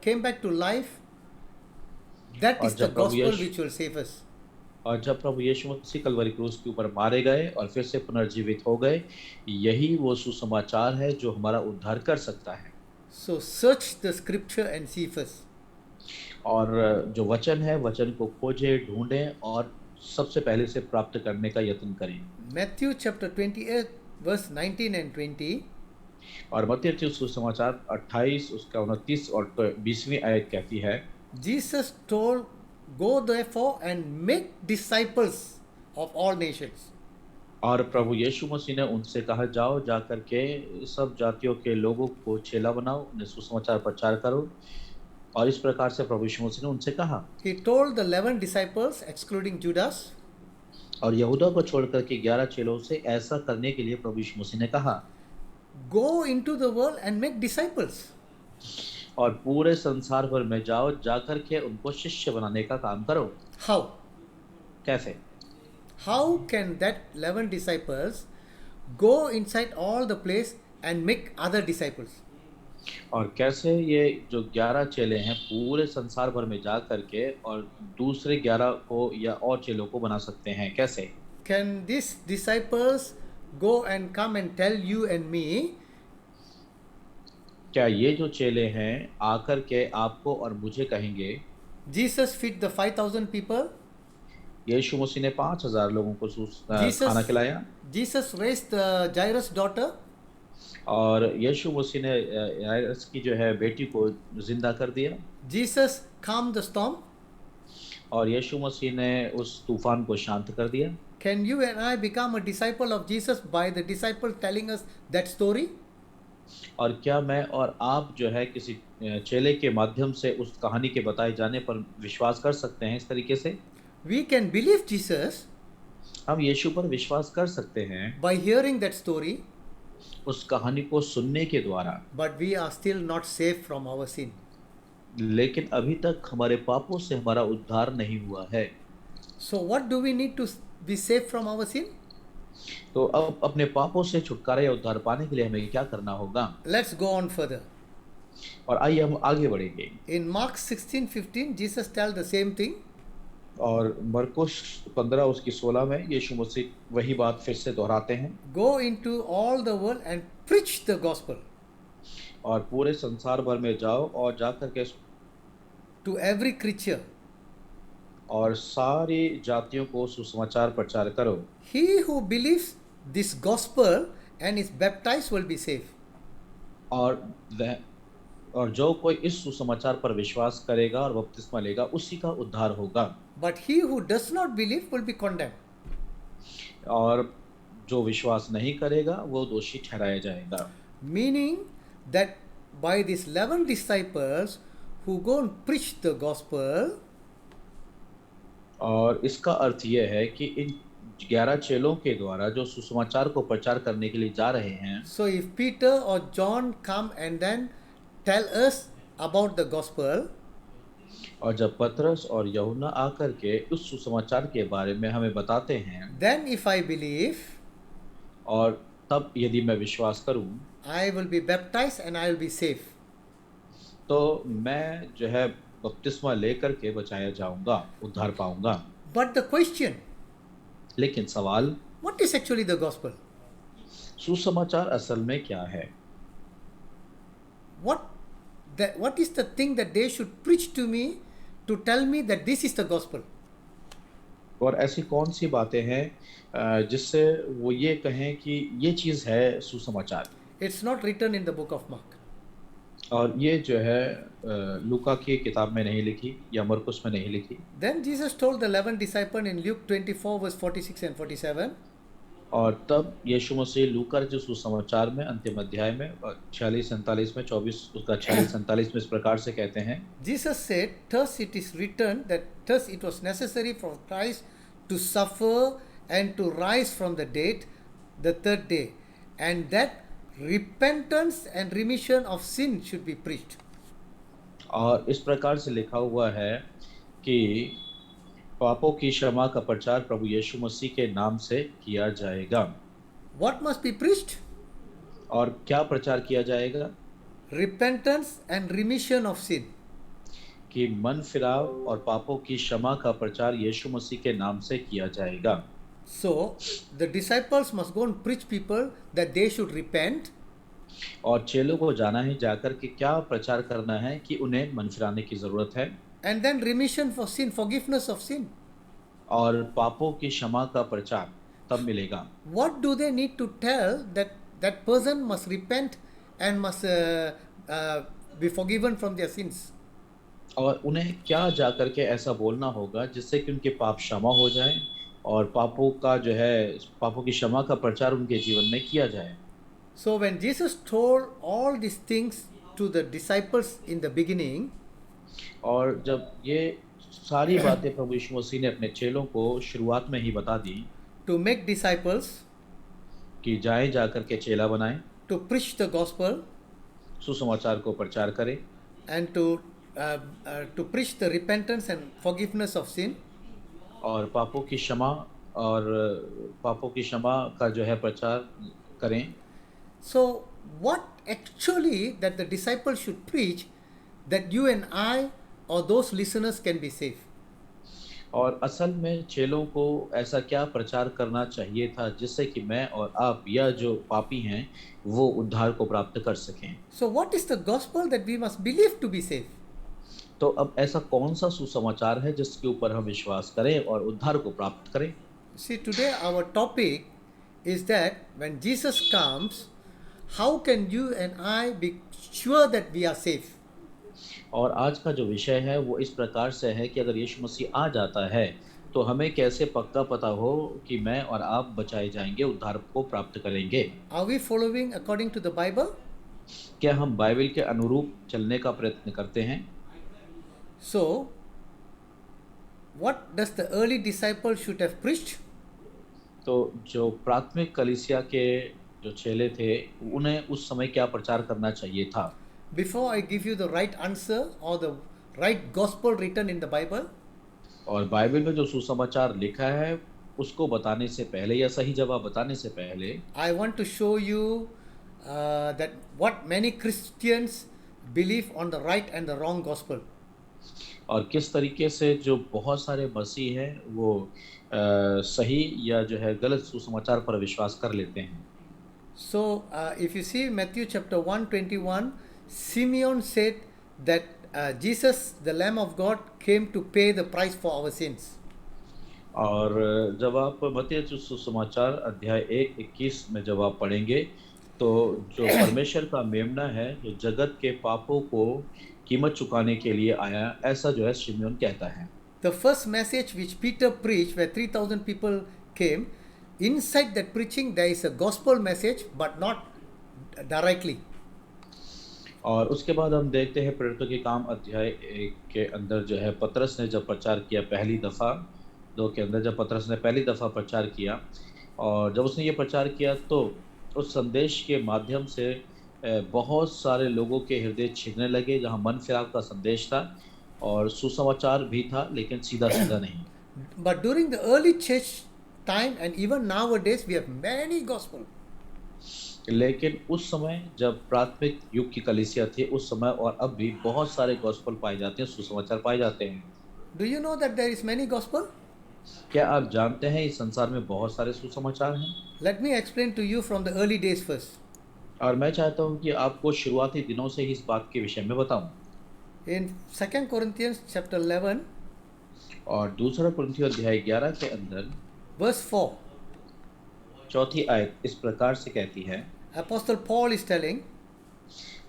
came back to life, that और is the जब प्रभु gospel Yeshu which will save us. और जब प्रभु यीशु मसीह कलवरी क्रूस के ऊपर मारे गए और फिर से पुनर्जीवित हो गए, यही वो सुसमाचार है जो हमारा उद्धार कर सकता है। So search the scripture and see first. और जो वचन है, वचन को खोजें, ढूंढें और सबसे पहले से प्राप्त करने का यत्न करें। Matthew chapter 28 verse 19 and 20. और मत्ती रचित सुसमाचार 28 उसका 29 और 20वीं आयत कहती है, Jesus told, "Go therefore and make disciples of all nations." और प्रभु यीशु मसीह ने उनसे कहा, जाओ जा करके सब जातियों के लोगों को चेला बनाओ, उन्हें सुसमाचार प्रचार करो। और इस प्रकार से प्रभु यीशु मसीह ने उनसे कहा। He told the 11 disciples, excluding Judas, और यहूदा को छोड़ करके 11 चेलों से ऐसा करने के लिए प्रभु यीशु मसीह ने कहा, "Go into the world and make disciples." और पूरे संसार भर में जाओ, जा करके उनको शिष्य बनाने का काम करो। How? कैसे? How can that 11 disciples go inside all the place and make other disciples? और कैसे ये जो 11 चेले हैं पूरे संसार भर में जा करके और दूसरे 11 को या और चेलों को बना सकते हैं? कैसे? Can these disciples go and come and tell you and me, क्या ये जो चेले हैं आकर के आपको और मुझे कहेंगे, Jesus feed the 5,000 people, यीशु मसीह ने 5,000 लोगों को Jesus- खाना खिलाया, Jesus raised the Jairus' daughter, और यीशु मसीह ने याइरस की जो है बेटी को जिंदा कर दिया, Jesus calmed the storm? और यीशु मसीह ने उस तूफान को शांत कर दिया। Can you and I become a disciple of Jesus by the disciple telling us that story? और क्या मैं और आप जो है किसी चेले के माध्यम से उस कहानी के बताए जाने पर विश्वास कर सकते हैं? इस तरीके से We can believe Jesus हम यीशु पर विश्वास कर सकते हैं by hearing that story, उस कहानी को सुनने के द्वारा, but we are still not safe from our sin. लेकिन अभी तक हमारे पापों से हमारा उद्धार नहीं हुआ है। So what do we need to be safe from our sin? तो अब अपने पापों से छुटकारा या उद्धार पाने के लिए हमें क्या करना होगा? Let's go on further. और आइए हम आगे बढ़ेंगे। In Mark 16:15, Jesus tells the same thing. और मरकुस 15 उसकी 16 में यीशु मसीह वही बात फिर से दोहराते हैं, Go into all the world and preach the gospel और पूरे संसार भर में जाओ और जा करके to every creature. और सारी जातियों को सुसमाचार प्रचार करो। He who believes this gospel and is baptized will be saved. और जो कोई इस सुसमाचार पर विश्वास करेगा और बपतिस्मा लेगा, उसी का उद्धार होगा। But he who does not believe will be condemned. और जो विश्वास नहीं करेगा वो दोषी ठहराया जाएगा। Meaning that by these 11 disciples who go and preach the gospel, और इसका अर्थ यह है कि इन 11 चेलों के द्वारा जो सुसमाचार को प्रचार करने के लिए जा रहे हैं, so if Peter or John come and then tell us about the gospel, और जब पतरस और यूहन्ना आकर के उस सुसमाचार के बारे में हमें बताते हैं, then if I believe, और तब यदि मैं विश्वास करूं, I will be baptized and I will be safe. तो मैं जो है बपतिस्मा लेकर के बचाया जाऊंगा, उद्धार पाऊंगा। But the question, लेकिन सवाल, what is actually the gospel? सुसमाचार असल में क्या है? What is the thing that they should preach to me to tell me that this is the gospel? और ऐसी कौन सी बातें हैं जिससे वो ये कहें कि ये चीज़ है सुसमाचार? It's not written in the book of Mark. और ये जो है लूका की किताब में नहीं लिखी या मरकुस में नहीं लिखी। Then Jesus told the 11 disciples in Luke 24 verse 46 and 47, और तब यीशु मसीह लूका जो सुसमाचार में अंतिम अध्याय में 46-47 में 24 उसका 46-47 में इस प्रकार से कहते हैं, Jesus said, "Thus it is written that thus it was necessary for Christ to suffer and to rise from the dead the third day, and that repentance and remission of sin should be preached." और इस प्रकार से लिखा हुआ है कि पापों की क्षमा का प्रचार प्रभु यीशु मसीह के नाम से किया जाएगा। What must be preached? और क्या प्रचार किया जाएगा? Repentance and remission of sin. कि मन फिराव और पापों की क्षमा का प्रचार यीशु मसीह के नाम से किया जाएगा। So the disciples must go and preach people that they should repent, और चेलों को जाना है जाकर के क्या प्रचार करना है कि उन्हें मन फिराने की जरूरत है and then remission for sin, forgiveness of sin. और पापों की क्षमा का प्रचार तब मिलेगा। What do they need to tell that that person must repent and must be forgiven from their sins? और उन्हें क्या जाकर के ऐसा बोलना होगा जिससे कि उनके पाप क्षमा हो जाए और पापों का जो है पापों की क्षमा का प्रचार उनके जीवन में किया जाए। So when Jesus told all these things to the disciples in the beginning, और जब ये सारी बातें प्रभु यीशु मसीह ने अपने चेलों को शुरुआत में ही बता दी to make disciples, कि जाएं जाकर के चेला बनाएं, to preach the gospel, सुसमाचार को प्रचार करें and to preach the repentance and forgiveness of sin, और पापों की क्षमा और पापों की क्षमा का जो है प्रचार करें। so what actually that the disciples should preach that you and I or those listeners can be saved? और असल में चेलों को ऐसा क्या प्रचार करना चाहिए था जिससे कि मैं और आप या जो पापी हैं वो उद्धार को प्राप्त कर सकें। So what is the gospel that we must believe to be saved? तो अब ऐसा कौन सा सुसमाचार है जिसके ऊपर हम विश्वास करें और उद्धार को प्राप्त करें? See, today our topic is that when Jesus comes, how can you and I be sure that we are safe? और आज का जो विषय है वो इस प्रकार से है कि अगर यीशु मसीह आ जाता है तो हमें कैसे पक्का पता हो कि मैं और आप बचाए जाएंगे, उद्धार को प्राप्त करेंगे। Are we following according to the Bible? क्या हम बाइबल के अनुरूप चलने का प्रयत्न करते हैं? So, what does the early disciples should have preached? तो जो प्राथमिक कलीसिया के जो चेले थे उन्हें उस समय क्या प्रचार करना चाहिए था? Before I give you the right answer or the right gospel written in the Bible, और बाइबल में जो सुसमाचार लिखा है उसको बताने से पहले या सही जवाब बताने से पहले I want to show you that what many Christians believe on the right and the wrong gospel. और किस तरीके से जो बहुत सारे मसीह हैं वो सही या जो है गलत सुसमाचार पर विश्वास कर लेते हैं। So, if you see Matthew chapter 1:21, Simeon said that Jesus, the Lamb of God, came to pay the price for our sins. और जब आप मत्ती सुसमाचार अध्याय 1:21 में जब आप पढ़ेंगे तो जो परमेश्वर का मेमना है जो जगत के पापों को कीमत चुकाने के लिए आया, ऐसा जो है शिमयोन कहता है। The first message which Peter preached, where 3,000 people came, inside that preaching there is a gospel message, but not directly. और उसके बाद हम देखते हैं प्रेरितों के काम अध्याय 1 के अंदर जो है पतरस ने जब प्रचार किया पहली दफ़ा, 2 के अंदर जब पतरस ने पहली दफ़ा प्रचार किया और जब उसने ये प्रचार किया तो उस संदेश के माध्यम से बहुत सारे लोगों के हृदय छिदने लगे, जहाँ मन फिराव का संदेश था और सुसमाचार भी था लेकिन सीधा सीधा नहीं। But during the early church time and even nowadays we have many gospel. लेकिन उस समय जब प्राथमिक युग की कलीसिया थी उस समय और अब भी बहुत सारे गॉस्पेल पाए जाते हैं, सुसमाचार पाए जाते हैं। Do you know that there is many gospel? क्या आप जानते हैं इस संसार में बहुत सारे सुसमाचार हैं? Let me explain to you from the early days first. और मैं चाहता हूं कि आपको शुरुआती दिनों से ही इस बात के विषय में बताऊं। In 2 Corinthians chapter 11, और दूसरा कुरिन्थियों अध्याय 11 के अंदर verse 4, चौथी आयत इस प्रकार से कहती है, Apostle Paul is telling,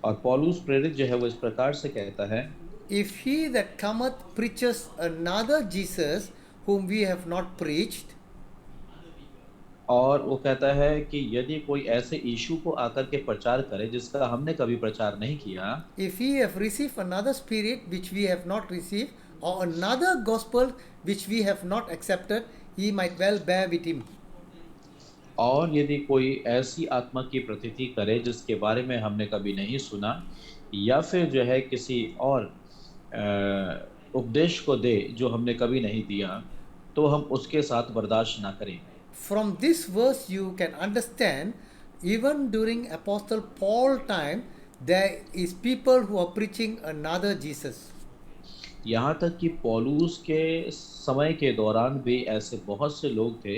और पौलुस प्रेरित जो है वो इस प्रकार से कहता है, if he that cometh preaches another Jesus whom we have not preached, और वो कहता है कि यदि कोई ऐसे यीशु को आकर के प्रचार करे जिसका हमने कभी प्रचार नहीं किया, if he have received another spirit which we have not received, or another gospel which we have not accepted, he might well bear with him. और यदि कोई ऐसी आत्मा की प्रतीति करे जिसके बारे में हमने कभी नहीं सुना या फिर जो है किसी और उपदेश को दे जो हमने कभी नहीं दिया, तो हम उसके साथ बर्दाश्त ना करें। From this verse, you can understand even during Apostle Paul time, there is people who are preaching another Jesus. यहाँ तक कि पौलुस के समय के दौरान भी ऐसे बहुत से लोग थे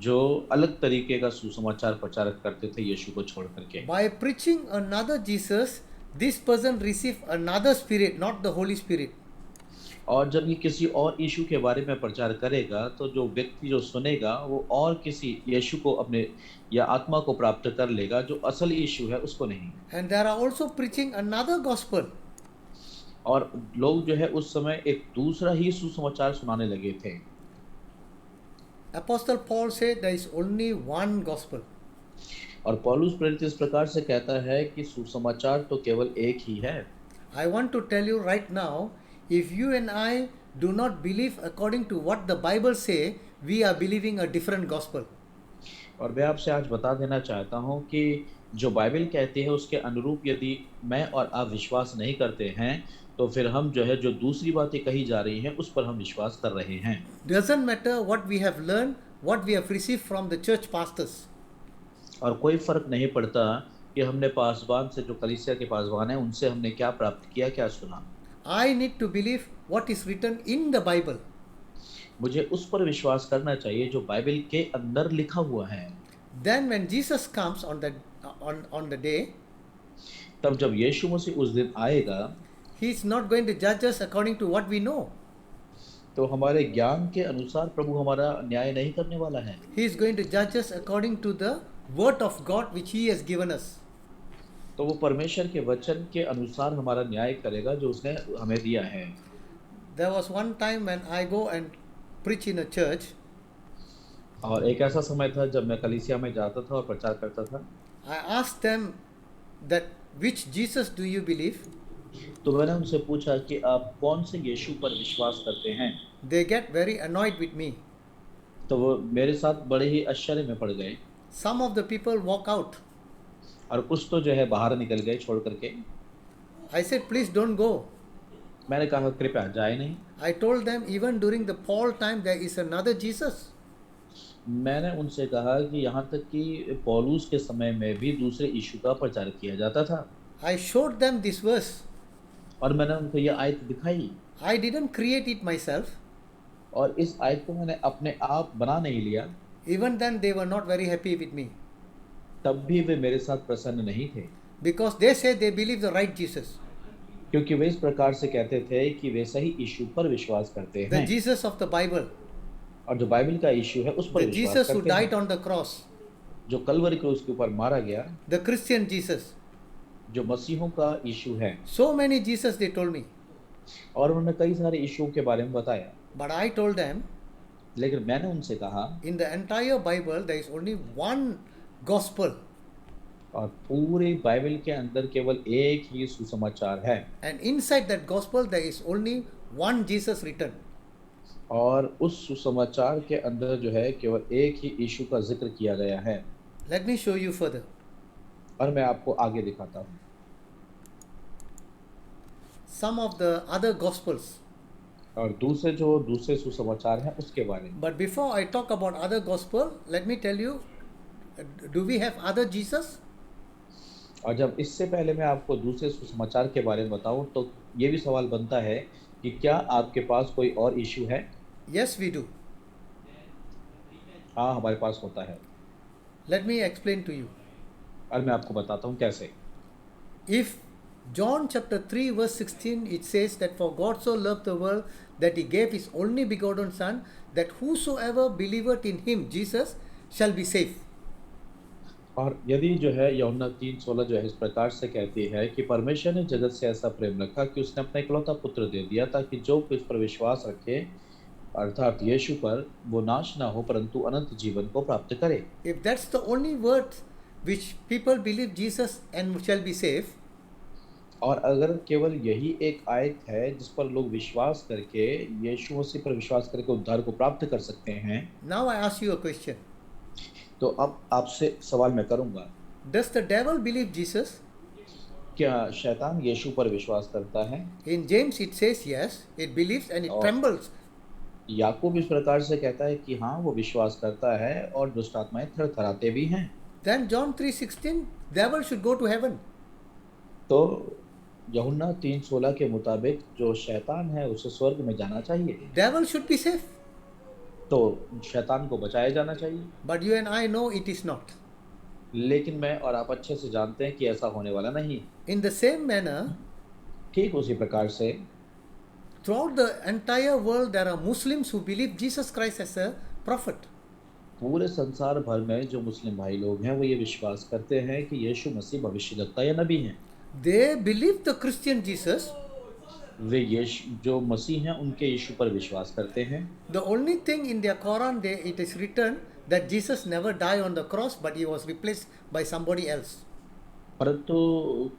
जो अलग तरीके का सुसमाचार प्रचार करते थे यीशु को छोड़ करके। By preaching another Jesus, this person receive another spirit, not the Holy Spirit. और जब ये किसी और यीशु के बारे में प्रचार करेगा तो जो व्यक्ति जो सुनेगा वो और किसी यीशु को अपने या आत्मा को प्राप्त कर लेगा, जो असल यीशु है उसको नहीं। And there are also preaching another gospel. और लोग जो है उस समय एक दूसरा ही सुसमाचार सुनाने लगे थे। Apostle Paul said there is only one gospel. और पौलुस प्रेरित इस प्रकार से कहता है कि सुसमाचार तो केवल एक ही है। I want to tell you right now, if you and I do not believe according to what the Bible say, we are believing a different gospel. और मैं आपसे आज बता देना चाहता हूँ कि जो बाइबल कहती है उसके अनुरूप यदि मैं और आप विश्वास नहीं करते हैं तो फिर हम जो है जो दूसरी बातें कही जा रही हैं उस पर हम विश्वास कर रहे हैं। Doesn't matter what we have learned, what we have received from the church pastors. और कोई फर्क नहीं पड़ता कि हमने पासवान से, जो कलीसिया के पासवान हैं, उनसे हमने क्या प्राप्त किया, क्या सुना। I need to believe what is written in the Bible. मुझे उस पर विश्वास करना चाहिए जो बाइबल के अंदर लिखा हुआ है। Then when Jesus comes on the day, तब जब यीशु मसीह उस दिन आएगा he is not going to judge us according to what we know. तो हमारे ज्ञान के अनुसार प्रभु हमारा न्याय नहीं करने वाला है। He is going to judge us according to the word of God which he has given us. तो वो परमेश्वर के वचन के अनुसार हमारा न्याय करेगा जो उसने हमें दिया है। There was one time when I go and preach in a church. और एक ऐसा समय था जब मैं कलीसिया में जाता था और प्रचार करता था। I asked them that which Jesus do you believe? तो मैंने उनसे पूछा कि आप कौन से यीशु पर विश्वास करते हैं। They get very annoyed with me. तो वो मेरे साथ बड़े ही आश्चर्य में पड़ गए। Some of the people walk out. और कुछ तो जो है बाहर निकल गए छोड़ करके। I said, please don't go. मैंने कहा कृपया जाए नहीं। I told them even during the Paul time there is another Jesus. मैंने उनसे कहा कि यहाँ तक कि पौलुस के समय में भी दूसरे यीशु का प्रचार किया जाता था। I showed them this verse. और मैंने उनको ये आयत दिखाई। I didn't create it myself. और इस आयत को मैंने अपने आप बना नहीं लिया। Even then they were not very happy with me. तब भी वे मेरे साथ प्रसन्न नहीं थे। Because they say they believe the right Jesus. क्योंकि वे इस प्रकार से कहते थे कि वे सही यीशु पर विश्वास करते The हैं। Jesus of the Bible. और जो बाइबल का यीशु है उस पर The विश्वास Jesus who करते हैं। died on the cross. जो कलवरी क्रूस के ऊपर मारा गया, The Christian Jesus. जो मसीहों का यीशु है। So many Jesus they told me. और उन्होंने कई सारे यीशुओं के बारे में बताया। But I told them, लेकिन मैंने उनसे कहा in the entire Bible there is only one gospel. और पूरे बाइबल के अंदर केवल एक ही सुसमाचार है। And inside that gospel there is only one Jesus written. और उस सुसमाचार के अंदर जो है केवल एक ही यीशु का जिक्र किया गया है। Let me show you further. और मैं आपको आगे दिखाता हूँ। Some of the other gospels. और दूसरे सुसमाचार हैं उसके बारे में। But before I talk about other gospel, let me tell you, do we have other Jesus? और जब इससे पहले मैं आपको दूसरे सुसमाचार के बारे में बताऊं तो ये भी सवाल बनता है कि क्या आपके पास कोई और यीशु है? Yes, we do. हाँ, हमारे पास होता है। Let me explain to you. और मैं आपको बताता हूँ कैसे। If John chapter 3 verse 16 it says that for God so loved the world that he gave his only begotten son that whosoever believeth in him Jesus shall be saved. और यदि जो है यूहन्ना 3:16 जो है इस प्रकार से कहती है कि परमेश्वर ने जगत से ऐसा प्रेम रखा कि उसने अपना इकलौता पुत्र दे दिया ताकि जो इस पर विश्वास रखे अर्थात यीशु पर वो नाश ना हो परंतु अनंत जीवन को प्राप्त करे। If that's the only word which people believe Jesus and shall be saved, और अगर केवल यही एक आयत है जिस पर लोग विश्वास करके यीशु मसीह पर विश्वास करके उद्धार को प्राप्त कर सकते हैं। now I ask you a question. तो अब आपसे सवाल मैं करूंगा, Does the devil believe Jesus? क्या शैतान यीशु पर विश्वास करता है? In James it says yes, it believes and it और trembles. याकूब इस प्रकार से कहता है कि हाँ, वो विश्वास करता है और दुष्ट आत्माएँ थरथराते भी हैं। Then John 3:16, devil should go to heaven. तो यूहन्ना 3:16 के मुताबिक जो शैतान है उसे स्वर्ग में जाना चाहिए। Devil should be safe. तो शैतान को बचाया जाना चाहिए। But you and I know it is not. लेकिन मैं और आप अच्छे से जानते हैं कि ऐसा होने वाला नहीं। In the same manner, ठीक उसी प्रकार से throughout the entire world there are Muslims who believe Jesus Christ as a prophet. पूरे संसार भर में जो मुस्लिम भाई लोग हैं वो ये विश्वास करते हैं कि यीशु मसीह भविष्यद्वक्ता या नबी हैं। They believe the Christian Jesus. वे यीशु जो मसीह हैं उनके यीशु पर विश्वास करते हैं। The only thing in their Quran it is written that Jesus never died on the cross but he was replaced by somebody else. परंतु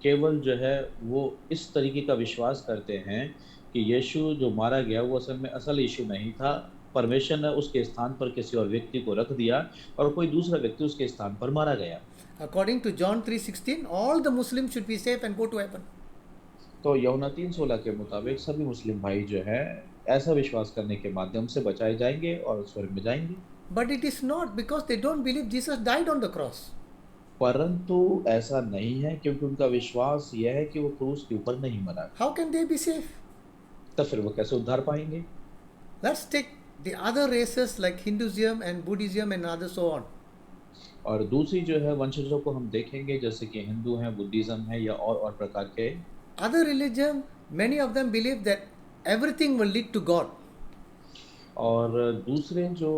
केवल जो है वो इस तरीके का विश्वास करते हैं कि यीशु जो मारा गया वो असल में असल यीशु नहीं था। परमेश्वर ने उसके स्थान पर किसी और व्यक्ति को रख दिया और कोई दूसरा व्यक्ति उसके स्थान पर मारा गया। According to John 3:16, all the Muslims should be saved and go to heaven. तो यूहन्ना 3:16 के मुताबिक सभी मुस्लिम भाई जो है ऐसा विश्वास करने के माध्यम से बचाए जाएंगे और स्वर्ग में जाएंगे। But it is not because they don't believe Jesus died on the cross. परंतु ऐसा नहीं है क्योंकि उनका विश्वास यह है कि वो क्रूस के ऊपर नहीं मरा। How can they be saved? तो फिर वो कैसे उद्धार पाएंगे? Let's take the other races like Hinduism and Buddhism and others so on. और दूसरी जो है वंशजों को हम देखेंगे जैसे कि हिंदू हैं, बुद्धिज्म है या और प्रकार के Other religion, many of them believe that everything will lead to God. और दूसरे जो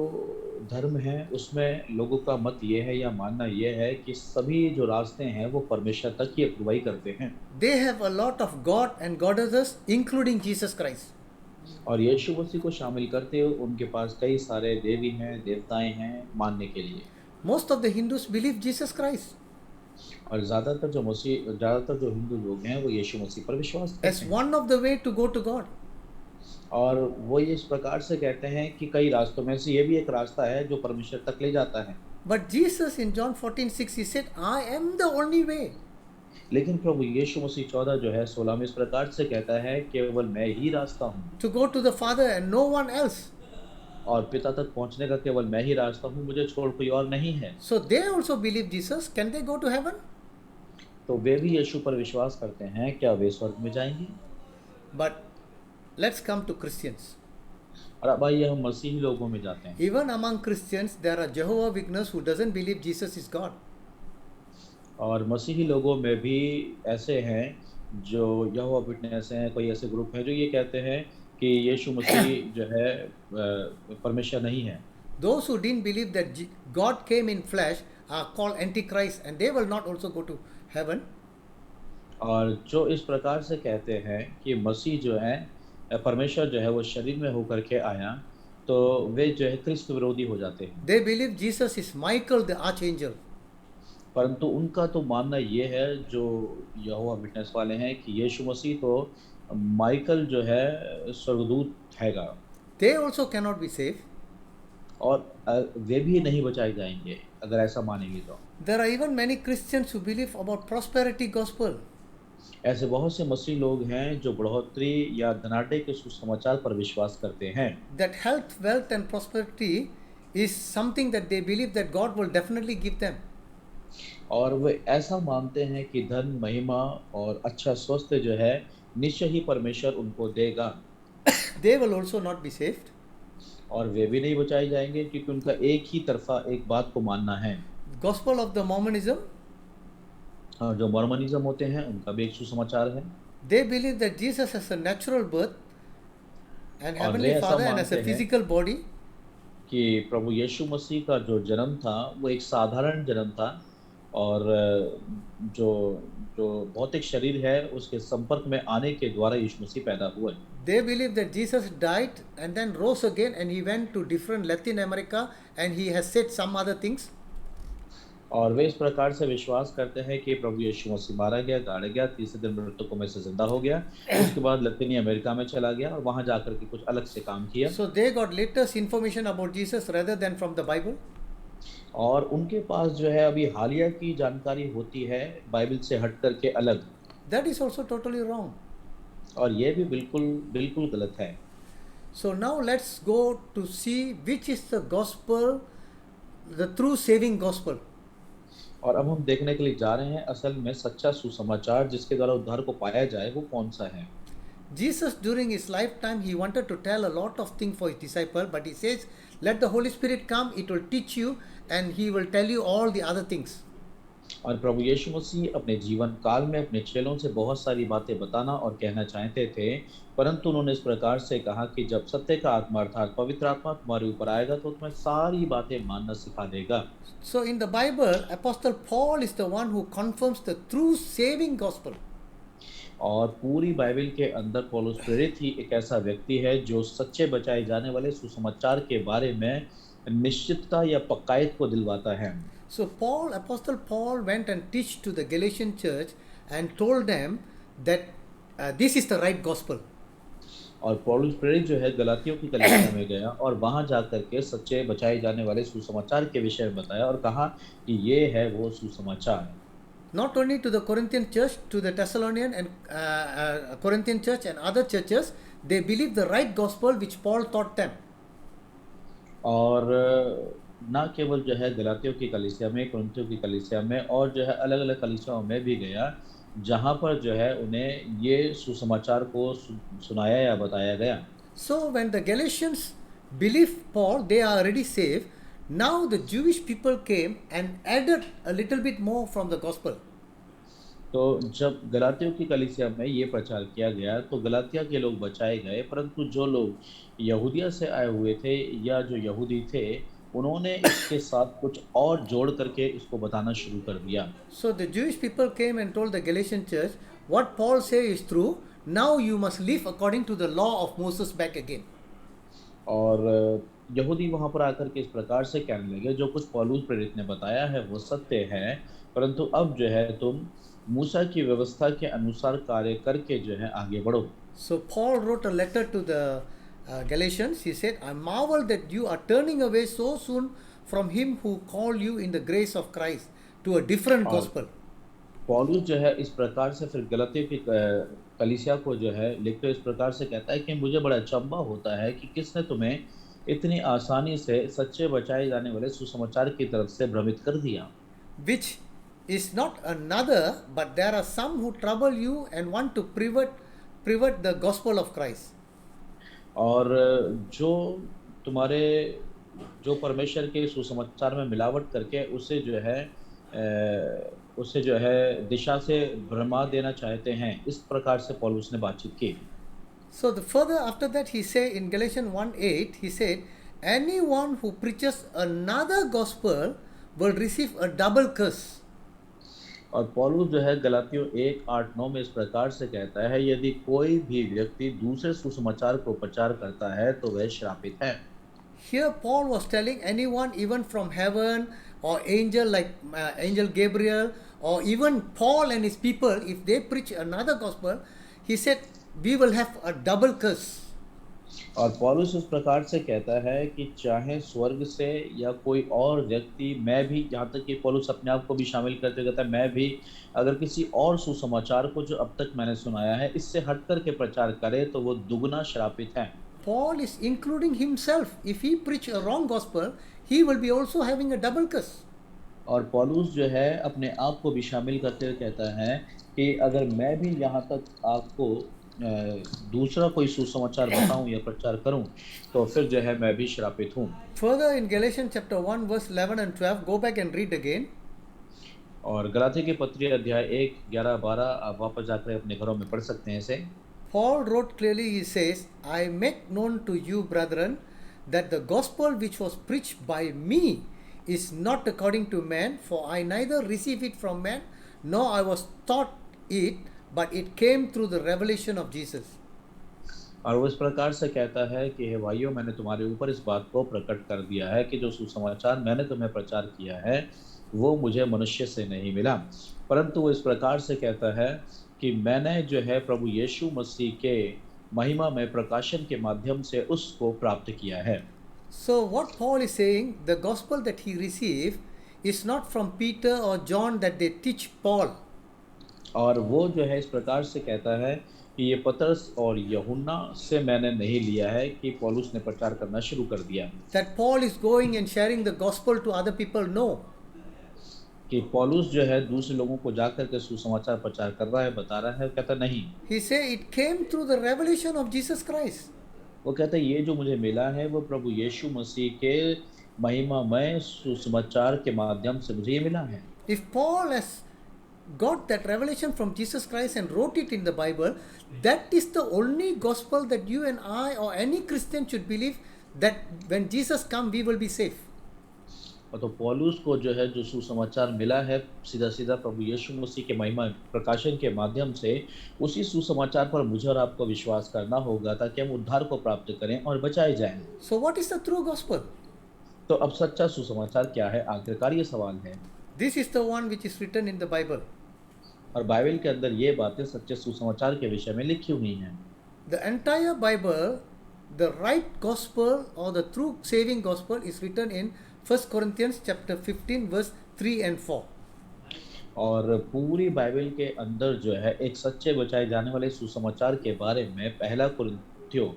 धर्म हैं उसमें लोगों का मत ये है या मानना ये है कि सभी जो रास्ते हैं वो परमेश्वर तक ही अगुवाई करते हैं। They have a lot of God and goddesses, including Jesus Christ. और यीशु मसीह को शामिल करते हुए उनके पास कई सारे देवी हैं, देवताएं हैं मानने के लिए। Most of the Hindus believe Jesus Christ और ज़्यादातर जो हिंदू लोग हैं वो यीशु मसीह पर विश्वास करते as हैं। one of the way to go to God. और वो ये इस प्रकार से कहते हैं कि कई रास्तों में से ये भी एक रास्ता है जो परमेश्वर तक ले जाता है। But Jesus in John 14:6 he said, I am the only way. लेकिन प्रभु यीशु मसीह 14 जो है 16 में इस प्रकार से कहता है केवल मैं ही रास्ता हूँ To go to the Father and no one else. और पिता तक पहुँचने का केवल मैं ही रास्ता हूँ, मुझे छोड़ कोई और नहीं है। So they also believe Jesus. Can they go to heaven? तो वे भी यीशु पर विश्वास करते हैं, क्या वे स्वर्ग में जाएंगे? But let's come to Christians. और अब आइए हम मसीही लोगों में जाते हैं। Even among Christians, there are Jehovah Witnesses who doesn't believe Jesus is God. और मसीही लोगों में भी ऐसे हैं जो यहोवा विटनेस हैं, कोई ऐसे ग्रुप हैं जो ये कहते हैं कि यीशु मसीह जो है परमेश्वर नहीं है। Those who didn't believe that God came in flesh are called Antichrist and they will not also go to heaven. और जो इस प्रकार से कहते हैं कि मसीह जो है परमेश्वर जो है वो शरीर में होकर के आया, तो वे जो है क्रिस्त विरोधी हो जाते हैं। They believe Jesus is Michael the archangel. परंतु उनका तो मानना ये है जो यहोवा विटनेस वाले हैं कि यीशु मसीह तो माइकल जो है स्वर्गदूत हैगा। They also cannot be saved. और वे भी नहीं बचाए जाएंगे अगर ऐसा मानेंगे तो। There are even many Christians who believe about prosperity gospel. ऐसे बहुत से मसीह लोग हैं जो बढ़ोतरी या धनाढ्य के सुसमाचार पर विश्वास करते हैं। That health, wealth and prosperity is something that they believe that God will definitely give them. और वे ऐसा मानते हैं कि धन, महिमा और अच्छा स्वास्थ्य जो है निश्चय ही परमेश्वर उनको देगा। They will also not be saved. और वे भी नहीं बचाए जाएंगे क्योंकि उनका एक ही तरफा एक बात को मानना है। Gospel of the Mormonism, जो मॉर्मनिज्म होते हैं उनका भी एक सुसमाचार है। they believe that Jesus has a natural birth and और Heavenly वे ऐसा Father and has a मानते हैं physical body. कि प्रभु यीशु मसीह का जो जन्म था वो एक साधारण जन्म था और जो जो भौतिक शरीर है उसके संपर्क में आने के द्वारा यीशु मसीह पैदा हुए। They believe that Jesus died and then rose again and he went to different Latin America and he has said some other things. और वे इस प्रकार से विश्वास करते हैं कि प्रभु यीशु मसीह मारा गया, गाड़ा गया, तीसरे दिन मृतकों में से जिंदा हो गया, उसके बाद लतीनी अमेरिका में चला गया और वहां जाकर के कुछ अलग से काम किया। So they got latest information about Jesus rather than from the Bible. और उनके पास जो है अभी हालिया की जानकारी होती है बाइबल से हट करके अलग। That is also totally wrong. और ये भी बिल्कुल बिल्कुल गलत है। So now let's go to see which is the gospel, the true saving gospel. और अब हम देखने के लिए जा रहे हैं असल में सच्चा सुसमाचार जिसके द्वारा उद्धार को पाया जाए वो कौन सा है। Jesus during his lifetime he wanted to tell a lot of things for his disciple, but he says, let the Holy Spirit come, it will teach you and he will tell you all the other things. और प्रभु यीशु मसीह अपने जीवन काल में अपने चेलों से बहुत सारी बातें बताना और कहना चाहते थे, परंतु उन्होंने इस प्रकार से कहा कि जब सत्य का आत्मा अर्थात पवित्र आत्मा तुम्हारे ऊपर आएगा तो तुम्हें सारी बातें मानना सिखा देगा। So in the Bible, Apostle Paul is the one who confirms the true saving gospel. और पूरी बाइबल के अंदर पौलुस प्रेरित ही एक ऐसा व्यक्ति है जो सच्चे बचाए जाने वाले सुसमाचार के बारे में निश्चितता या पक्कायत को दिलवाता है। So Apostle Paul went and teach to the Galatian church and told them that this is the right gospel. और पौलुस प्रेरित जो है गलातियों की कलीसिया में गया और वहां जाकर के सच्चे बचाए जाने वाले सुसमाचार के विषय में बताया और कहा कि ये है वो सुसमाचार। Not only to the Corinthian church, to the Thessalonian and Corinthian church and other churches, they believed the right gospel which Paul taught them. और ना केवल जो है गलातियों की कलीसिया में, कुरिन्थियों की कलीसिया में और जो है अलग अलग कलीसियाओं में भी गया जहाँ पर जो है उन्हें ये सुसमाचार को सुनाया या बताया गया। So when the Galatians believed Paul, they are already saved. Now the Jewish people came and added a little bit more from the gospel. तो जब गलातियों की कलीसिया में ये प्रचार किया गया तो गलातिया के लोग बचाए गए, परंतु जो लोग यहूदिया से आए हुए थे या जो यहूदी थे उन्होंने इसके साथ कुछ और जोड़ करके इसको बताना शुरू कर दिया। So the Jewish people came and told the Galatian church, what Paul says is true. Now you must live according to the law of Moses back again. और यहूदी वहाँ पर आकर के इस प्रकार से कहने लगे, जो कुछ पौलुस प्रेरित ने बताया है वो सत्य है, परंतु अब जो है तुम मूसा की व्यवस्था के अनुसार कार्य करके जो है आगे बढ़ो। So Paul wrote a letter to the Galatians. He said, I marvel that you are turning away so soon from him who called you in the grace of Christ to a different gospel. पौलुस जो है इस प्रकार से फिर गलातियों की कलीसिया को जो है लिखते इस प्रकार से कहता है कि मुझे बड़ा अचंभा होता है कि किसने तुम्हें इतनी आसानी से सच्चे बचाए जाने वाले सुसमाचार की तरफ से भ्रमित कर दिया। Which is not another, but there are some who trouble you and want to pervert the gospel of Christ. और जो तुम्हारे जो परमेश्वर के सुसमाचार में मिलावट करके उसे जो है दिशा से भ्रमा देना चाहते हैं, इस प्रकार से पौलुस ने बातचीत की। So the further after that he said in Galatians 1:8 he said, anyone who preaches another gospel will receive a double curse. और पौलुस जो है गलातियों 1:8-9 में इस प्रकार से कहता है, यदि कोई भी व्यक्ति दूसरे सुसमाचार को प्रचार करता है तो वह श्रापित है। Here Paul was telling anyone even from heaven or angel like angel Gabriel or even Paul and his people, if they preach another gospel, he said we will have a double curse. और पौलुस इस प्रकार से कहता है कि चाहे स्वर्ग से या कोई और व्यक्ति, मैं भी, यहाँ तक कि पौलुस अपने आप को भी शामिल करते कहता है, मैं भी अगर किसी और सुसमाचार को जो अब तक मैंने सुनाया है इससे हट कर के प्रचार करे तो वो दुगना श्रापित है। Paul is including himself. If he preach a wrong gospel, he will be also having a double curse. और पौलुस जो है अपने आप को भी शामिल करते हुए कहता है कि अगर मैं भी यहाँ तक आपको दूसरा कोई सुसमाचार बताऊं या प्रचार करूं तो फिर जो है मैं भी श्रापित हूं। Further in Galatians chapter 1 verse 11 and 12, go back and read again. और गलातिया के पत्री अध्याय 1, 11, 12 आप वापस जाकर अपने घरों में पढ़ सकते हैं इसे। Paul wrote clearly, he says, I make known to you, brethren, that the gospel which was preached by me is not according to man, for I neither received it from man, nor I was taught it, but it came through the revelation of Jesus. और वो इस प्रकार से कहता है कि हे भाइयों, मैंने तुम्हारे ऊपर इस बात को प्रकट कर दिया है कि जो सुसमाचार मैंने तुम्हें प्रचार किया है वो मुझे मनुष्य से नहीं मिला, परंतु वो इस प्रकार से कहता है कि मैंने जो है प्रभु यीशु मसीह के महिमा में प्रकाशन के माध्यम से उसको प्राप्त किया है। So what Paul is saying, the gospel that he received is not from Peter or John that they teach Paul. और वो जो है इस प्रकार से कहता है कि ये पतरस और यूहन्ना से मैंने नहीं लिया है कि पौलुस ने प्रचार करना शुरू कर दिया, that Paul is going and sharing the gospel to other people. No. कि पौलुस जो है दूसरे लोगों को जाकर के सुसमाचार प्रचार कर रहा है, बता रहा है। कहता नहीं, He said it came through the revelation of Jesus Christ. वो कहता है ये जो मुझे मिला है वो प्रभु यीशु मसीह के महिमामय सुसमाचार के माध्यम से मुझे ये मिला है। If Paul has got that revelation from Jesus Christ and wrote it in the Bible, that is the only gospel that you and I or any Christian should believe, that when Jesus comes, we will be safe. और तो पौलुस को जो है जो सुसमाचार मिला है सीधा सीधा प्रभु यीशु मसीह के महिमा प्रकाशन के माध्यम से, उसी सुसमाचार पर मुझे और आपको विश्वास करना होगा ताकि हम उद्धार को प्राप्त करें और बचाए जाएं। So what is the true gospel? तो अब सच्चा सुसमाचार क्या है, आखिरकार ये सवाल है। This is the one which is written in the Bible. और बाइबल के अंदर ये बातें सच्चे सुसमाचार के विषय में लिखी हुई हैं। The entire Bible, the right gospel or the true saving gospel is written in 1 Corinthians chapter 15 verse 3 and 4. और पूरी बाइबल के अंदर जो है एक सच्चे बचाए जाने वाले सुसमाचार के बारे में पहला कुरिन्थियों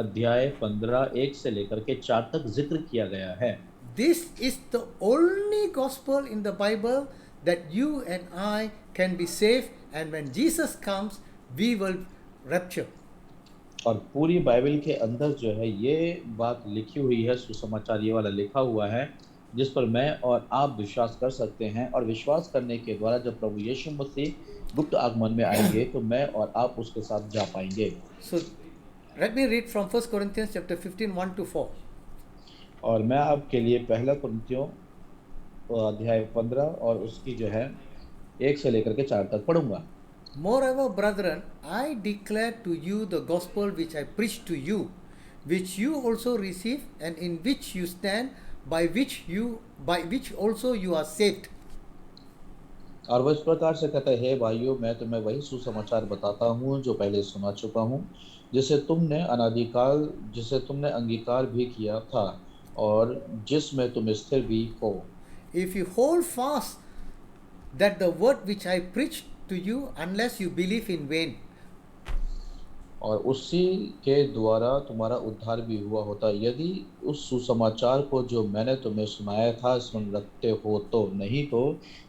अध्याय 15 1 से लेकर के 4 तक जिक्र किया गया है। This is the only gospel in the Bible that you and I can be saved, and when Jesus comes, we will rapture. और पूरी बाइबल के अंदर जो है ये बात लिखी हुई है, सुसमाचार ये वाला लिखा हुआ है जिस पर मैं और आप विश्वास कर सकते हैं, और विश्वास करने के द्वारा जब प्रभु यीशु मसीह गुप्त आगमन में आएंगे तो मैं और आप उसके साथ जा पाएंगे। So let me read from 1 Corinthians chapter 15 1 to 4. और मैं आपके लिए पहला कुरिन्थियों अध्याय 15 और उसकी जो है 1 से लेकर के 4 तक पढ़ूंगा। Moreover, brethren, I declare to you the gospel which I preached to you, which you also received, and in which you stand, by which also you are saved. और वह इस प्रकार से कहता है, भाइयों मैं तुम्हें वही सुसमाचार बताता हूँ जो पहले सुना चुका हूँ, जिसे तुमने अंगीकार भी किया था और जिसमें तुम स्थिर भी हो। If you hold fast that the word which I preached to you, unless you believe in vain. और उसी के द्वारा तुम्हारा उद्धार भी हुआ होता, यदि उस सुसमाचार को जो मैंने तुम्हें सुनाया था स्मरण रखते हो तो, नहीं तो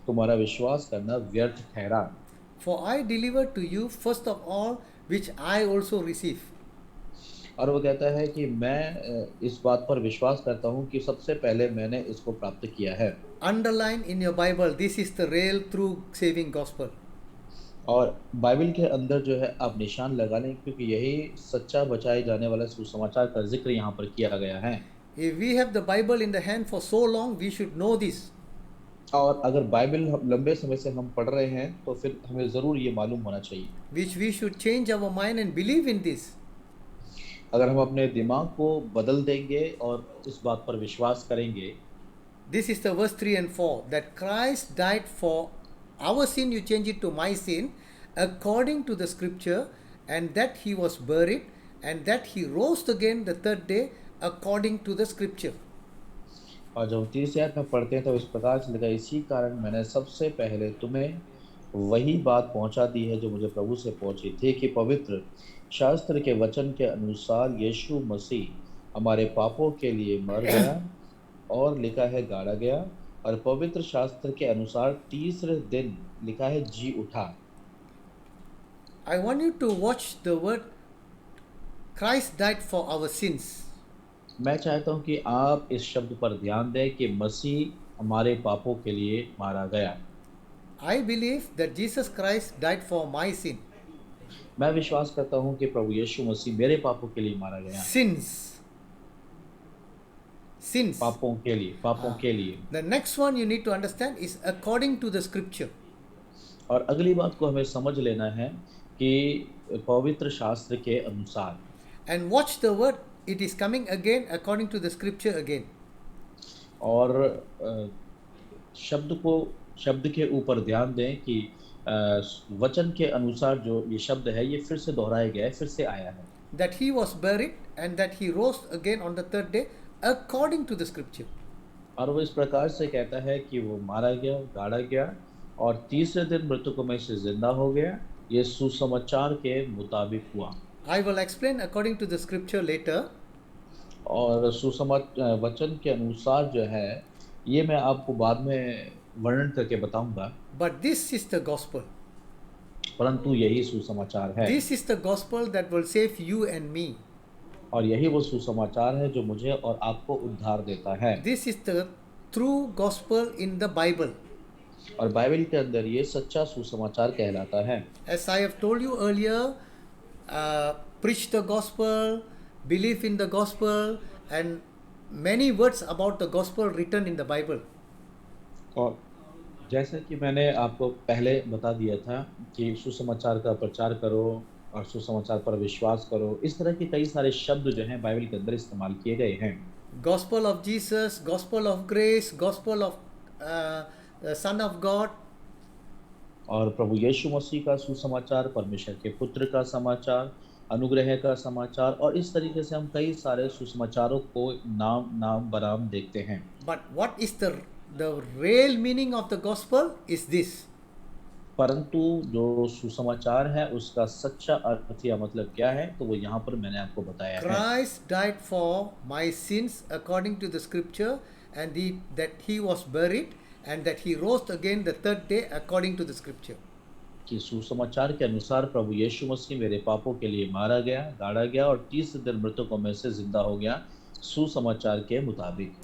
तुम्हारा विश्वास करना व्यर्थ ठहरा। For I delivered to you first of all which I also received. और वो कहता है कि मैं इस बात पर विश्वास करता हूँ कि सबसे पहले मैंने इसको प्राप्त किया है। Underline in your Bible, this is the real true saving gospel. और बाइबल के अंदर जो है आप निशान लगा लें, क्योंकि यही सच्चा बचाए जाने वाला सुसमाचार का जिक्र यहाँ पर किया गया है। If we have the Bible in the hand for so long, we should know this. और अगर बाइबल लंबे समय से हम पढ़ रहे हैं तो फिर हमें ज़रूर ये मालूम होना चाहिए। Which we should change our mind and believe in this. अगर हम अपने दिमाग को बदल देंगे और इस बात पर विश्वास करेंगे। This is the verse 3 and 4, that Christ died for our sin, you change it to my sin, according to the scripture, and that he was buried, and that he rose again the third day, according to the scripture. और जब 30 आयत में पढ़ते हैं तो इस प्रकार से लिखा, इसी कारण मैंने सबसे पहले तुम्हें वही बात पहुंचा दी है जो मुझे प्रभु से पहुंची थी, कि पवित्र शास्त्र के वचन के अनुसार यीशु मसीह हमारे पापों के लिए मर गया और लिखा है गाड़ा गया, और पवित्र शास्त्र के अनुसार तीसरे दिन लिखा है जी उठा। I want you to watch the word Christ died for our sins. मैं चाहता हूं कि आप इस शब्द पर ध्यान दें कि मसीह हमारे पापों के लिए मारा गया। I believe that Jesus Christ died for my sin. मैं विश्वास करता हूं कि प्रभु यीशु मसीह मेरे पापों के लिए मारा गया। Sins. पापों के लिए। The next one you need to understand is according to the scripture. और अगली बात को हमें समझ लेना है कि पवित्र शास्त्र के अनुसार। And watch the word, it is coming again according to the scripture again. और शब्द के ऊपर ध्यान दें कि वचन के अनुसार जो ये शब्द है ये फिर से दोहराया गया है, फिर से आया है। That he was buried and that he rose again on the third day according to the scripture. और वो इस प्रकार से कहता है कि वो मारा गया, गाड़ा गया और तीसरे दिन मृतकों में से जिंदा हो गया। ये सुसमाचार के मुताबिक हुआ। I will explain according to the scripture later. और वचन के अनुसार जो है ये मैं आपको बाद में वर्णन करके बताऊंगा, But this is the gospel. परंतु यही सुसमाचार है। This is the gospel that will save you and me. और यही वो सुसमाचार है जो मुझे और आपको उद्धार देता है। This is the true gospel in the Bible. और बाइबल के अंदर ये सच्चा सुसमाचार कहलाता है। As I have told you earlier, preach the gospel, believe in the gospel, and many words about the gospel written in the Bible. और जैसा कि मैंने आपको पहले बता दिया था कि सुसमाचार का प्रचार करो और सुसमाचार पर विश्वास करो, इस तरह के कई सारे शब्द जो हैं बाइबल के अंदर इस्तेमाल किए गए हैं। Gospel of Jesus, gospel of grace, gospel of the Son of God. और प्रभु यीशु मसीह का सुसमाचार, परमेश्वर के पुत्र का समाचार, अनुग्रह का समाचार, और इस तरीके से हम कई सारे सुसमाचारों को नाम बराम देखते हैं। But what is the real meaning of the gospel is this. परंतु जो सुसमाचार है उसका सच्चा अर्थ या मतलब क्या है, तो वो यहाँ पर मैंने आपको बताया है। Christ died for my sins according to the scripture, and that he was buried, and that he rose again the third day according to the scripture. कि सुसमाचार के अनुसार प्रभु यीशु मसीह मेरे पापों के लिए मारा गया, गाड़ा गया और तीसरे दिन मृतकों में से जिंदा हो गया, सुसमाचार के मुताबिक।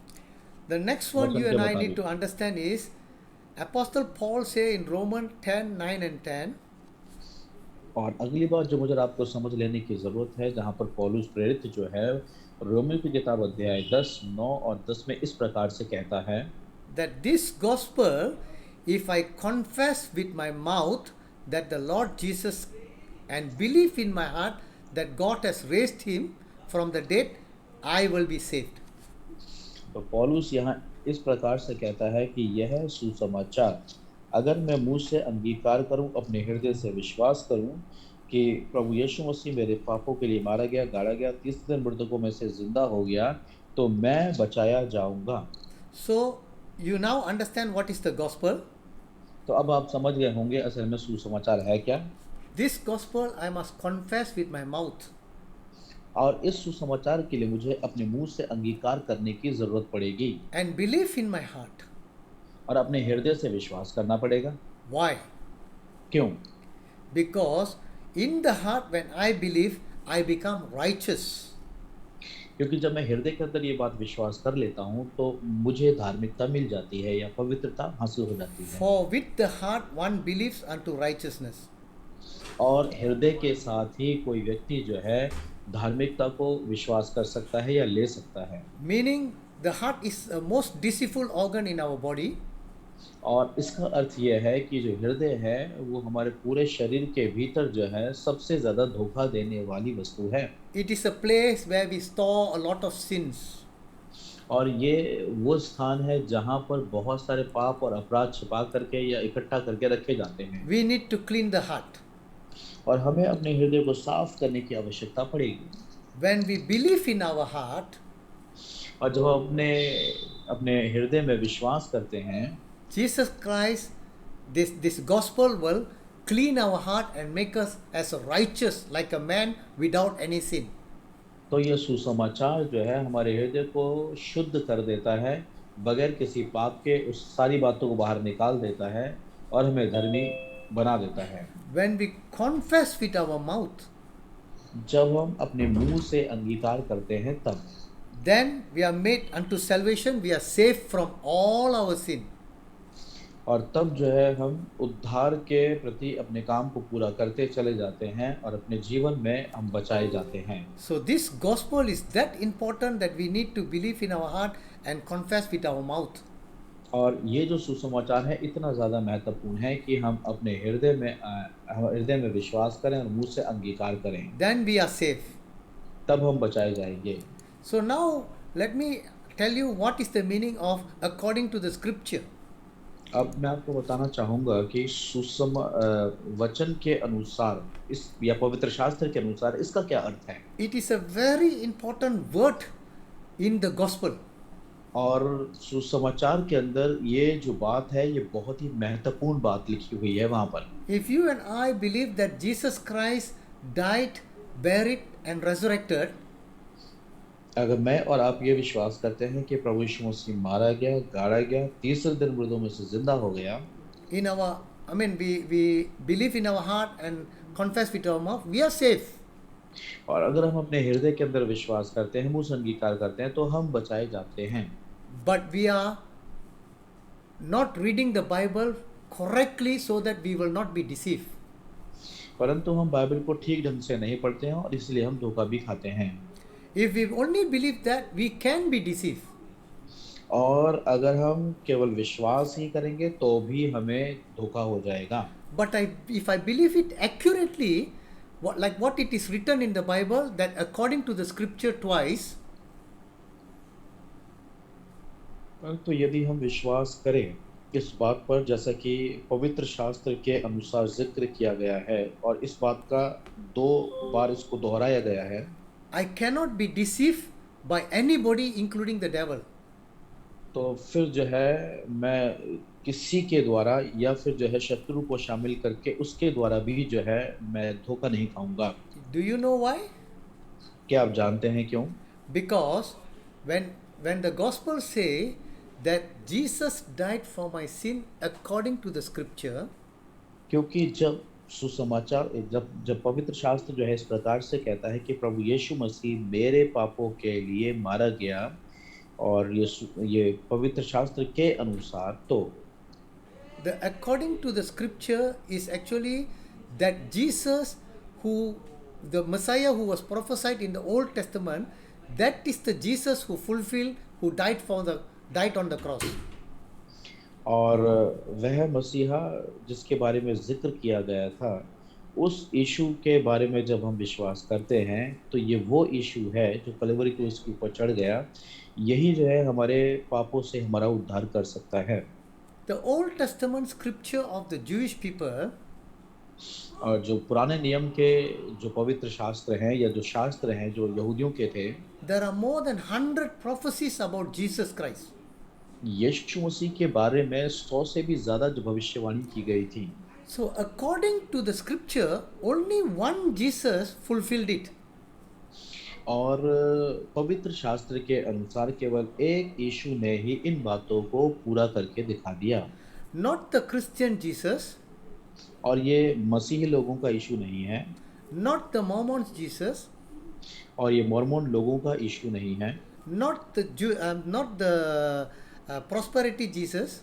The next one you and I need to understand is Apostle Paul say in Romans 10:9 and 10. और अगली बात जो मुझे आपको समझ लेने की जरूरत है, जहाँ पर पौलुस प्रेरित जो है रोमियो की किताब अध्याय 10, 9 और 10 में इस प्रकार से कहता है that this gospel, if I confess with my mouth that the Lord Jesus and believe in my heart that God has raised him from the dead, I will be saved. तो पौलुस यहाँ इस प्रकार से कहता है कि यह सुसमाचार, अगर मैं मुंह से अंगीकार करूं, अपने हृदय से विश्वास करूं कि प्रभु यीशु मसीह मेरे पापों के लिए मारा गया, गाड़ा गया, तीसरे दिन मृतकों में से जिंदा हो गया, तो मैं बचाया जाऊंगा। So you now understand what is the gospel. तो अब आप समझ गए होंगे असल में सुसमाचार है क्या। This gospel I must confess with my mouth. और इस सुसमाचार के लिए मुझे अपने मुंह से अंगीकार करने की जरूरत पड़ेगी And believe in my heart. और अपने हृदय से विश्वास करना पड़ेगा। Why? क्यों? Because in the heart when I believe, I become righteous. क्योंकि जब मैं हृदय के अंदर ये बात विश्वास कर लेता हूँ तो मुझे धार्मिकता मिल जाती है या पवित्रता हासिल हो जाती है। For with the heart one believes unto righteousness. और हृदय के साथ ही कोई व्यक्ति जो है धार्मिकता को विश्वास कर सकता है या ले सकता है। Meaning the heart is the most deceitful organ in our body. और इसका अर्थ यह है कि जो हृदय है वो हमारे पूरे शरीर के भीतर जो है सबसे ज़्यादा धोखा देने वाली वस्तु है। It is a place where we store a lot of sins. और ये वो स्थान है जहाँ पर बहुत सारे पाप और अपराध छिपा करके या इकट्ठा करके रखे जाते हैं। We need to clean the heart. और हमें अपने हृदय को साफ करने की आवश्यकता पड़ेगी। When we believe in our heart, और जब हम अपने हृदय में विश्वास करते हैं, Jesus Christ, this gospel will clean our heart and make us as righteous like a man without any sin. तो ये सुसमाचार जो है हमारे हृदय को शुद्ध कर देता है, बगैर किसी पाप के उस सारी बातों को बाहर निकाल देता है और हमें धर्मी बना देता है। When we confess with our mouth, जब हम अपने मुंह से अंगीकार करते हैं तब then we are made unto salvation, we are saved from all our sin. और तब जो है हम उद्धार के प्रति अपने काम को पूरा करते चले जाते हैं और अपने जीवन में हम बचाए जाते हैं। So this gospel is that important that we need to believe in our heart and confess with our mouth. और ये जो सुसमाचार है इतना ज़्यादा महत्वपूर्ण है कि हम अपने हृदय में विश्वास करें और मुंह से अंगीकार करें, Then we are safe. तब हम बचाए जाएंगे। So now let me tell you what is the meaning of according to the scripture. अब मैं आपको बताना चाहूँगा कि वचन के अनुसार इस या पवित्र शास्त्र के अनुसार इसका क्या अर्थ है। It is a very important word in the gospel. और सुसमाचार के अंदर ये जो बात है ये बहुत ही महत्वपूर्ण बात लिखी हुई है वहां पर। If you and I believe that Jesus Christ died, buried, and resurrected, अगर मैं और आप ये विश्वास करते हैं कि प्रभु यीशु मसीह मारा गया, गाड़ा गया, तीसरे दिन मुर्दों में से जिंदा हो गया, in our, I mean, we believe in our heart and confess with our mouth, we are safe. और अगर हम अपने हृदय के अंदर विश्वास करते हैं, मुंह से अंगीकार करते हैं, तो हम बचाए जाते हैं। But we are not reading the Bible correctly so that we will not be deceived. परंतु हम बाइबल को ठीक ढंग से नहीं पढ़ते हैं और इसलिए हम धोखा भी खाते हैं। If we only believe that, we can be deceived. और अगर हम केवल विश्वास ही करेंगे तो भी हमें धोखा हो जाएगा। But if I believe it accurately, like what it is written in the Bible, that according to the scripture twice, परंतु यदि हम विश्वास करें इस बात पर, जैसा कि पवित्र शास्त्र के अनुसार जिक्र किया गया है और इस बात का 2 बार इसको दोहराया गया है, I cannot be deceived by anybody, including the devil. तो फिर जो है मैं किसी के द्वारा या फिर जो है शत्रु को शामिल करके उसके द्वारा भी जो है मैं धोखा नहीं खाऊंगा। Do you know why? क्या आप जानते हैं क्यों? Because when the gospel say that Jesus died for my sin according to the scripture, क्योंकि जब सुसमाचार जब पवित्र शास्त्र जो है इस प्रकार से कहता है कि प्रभु यीशु मसीह मेरे पापों के लिए मारा गया और ये पवित्र शास्त्र के अनुसार, तो the according to the scripture is actually that Jesus, the Messiah who was prophesied in the Old Testament, that is the Jesus who fulfilled, who died on the cross. और वह मसीहा जिसके बारे में जिक्र किया गया था, उस यीशु के बारे में जब हम विश्वास करते हैं तो ये वो यीशु है जो कलवरी क्रूस के ऊपर चढ़ गया। यही जो है हमारे पापों से हमारा उद्धार कर सकता है। The Old Testament scripture of the Jewish people, और जो पुराने नियम के जो पवित्र शास्त्र हैं या जो शास्त्र हैं जो यहूदियों के थे, there are more than 100 prophecies about Jesus Christ. यीशु मसीह के बारे में 100 से भी ज़्यादा जो भविष्यवाणी की गई थी। So according to the scripture, only one Jesus fulfilled it. और पवित्र शास्त्र के अनुसार केवल एक यीशु ने ही इन बातों को पूरा करके दिखा दिया। Not the Christian Jesus, और ये मसीही लोगों का यीशु नहीं है, not the Mormons Jesus, और ये मोर्मोन लोगों का यीशु नहीं है, not the prosperity Jesus,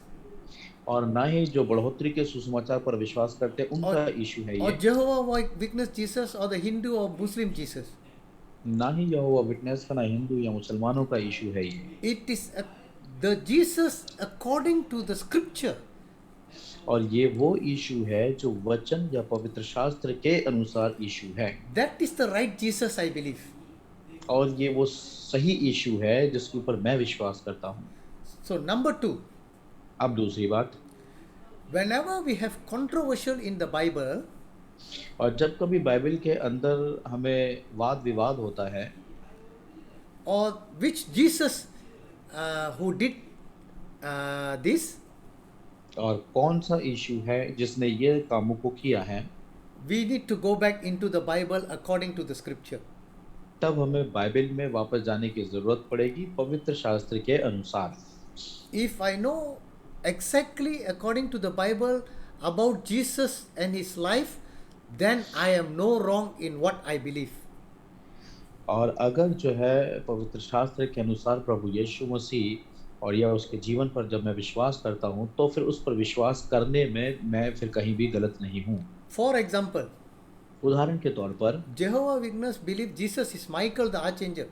और ना ही जो बढ़ोतरी के सुसमाचार पर विश्वास करते हैं उनका यीशु है or ये, Jehovah Witness Jesus, or the Hindu or Muslim Jesus. ना ही यहोवा विटनेस का, ना हिंदू या मुसलमानों का यीशु है ये। It is the Jesus according to the scripture. और ये वो यीशु है जो वचन या पवित्र शास्त्र के अनुसार यीशु है। That is the right Jesus, I believe. और ये वो सही यीशु है जिसके ऊपर मैं विश्वास करता हूँ। So number 2, अब दूसरी बात, whenever we have controversial in the Bible, और जब कभी बाइबल के अंदर हमें वाद विवाद होता है, or which Jesus who did this, और कौन सा यीशु है जिसने ये कामों को किया है, we need to go back into the Bible according to the scripture. तब हमें बाइबल में वापस जाने की जरूरत पड़ेगी पवित्र शास्त्र के अनुसार। If I know exactly according to the Bible about Jesus and his life, then I am no wrong in what I believe. और अगर जो है पवित्र शास्त्र के अनुसार प्रभु यीशु मसीह और या उसके जीवन पर जब मैं विश्वास करता हूँ तो फिर उस पर विश्वास करने में मैं फिर कहीं भी गलत नहीं हूँ। For example, उदाहरण के तौर पर, Jehovah Witness believe Jesus is Michael the archangel.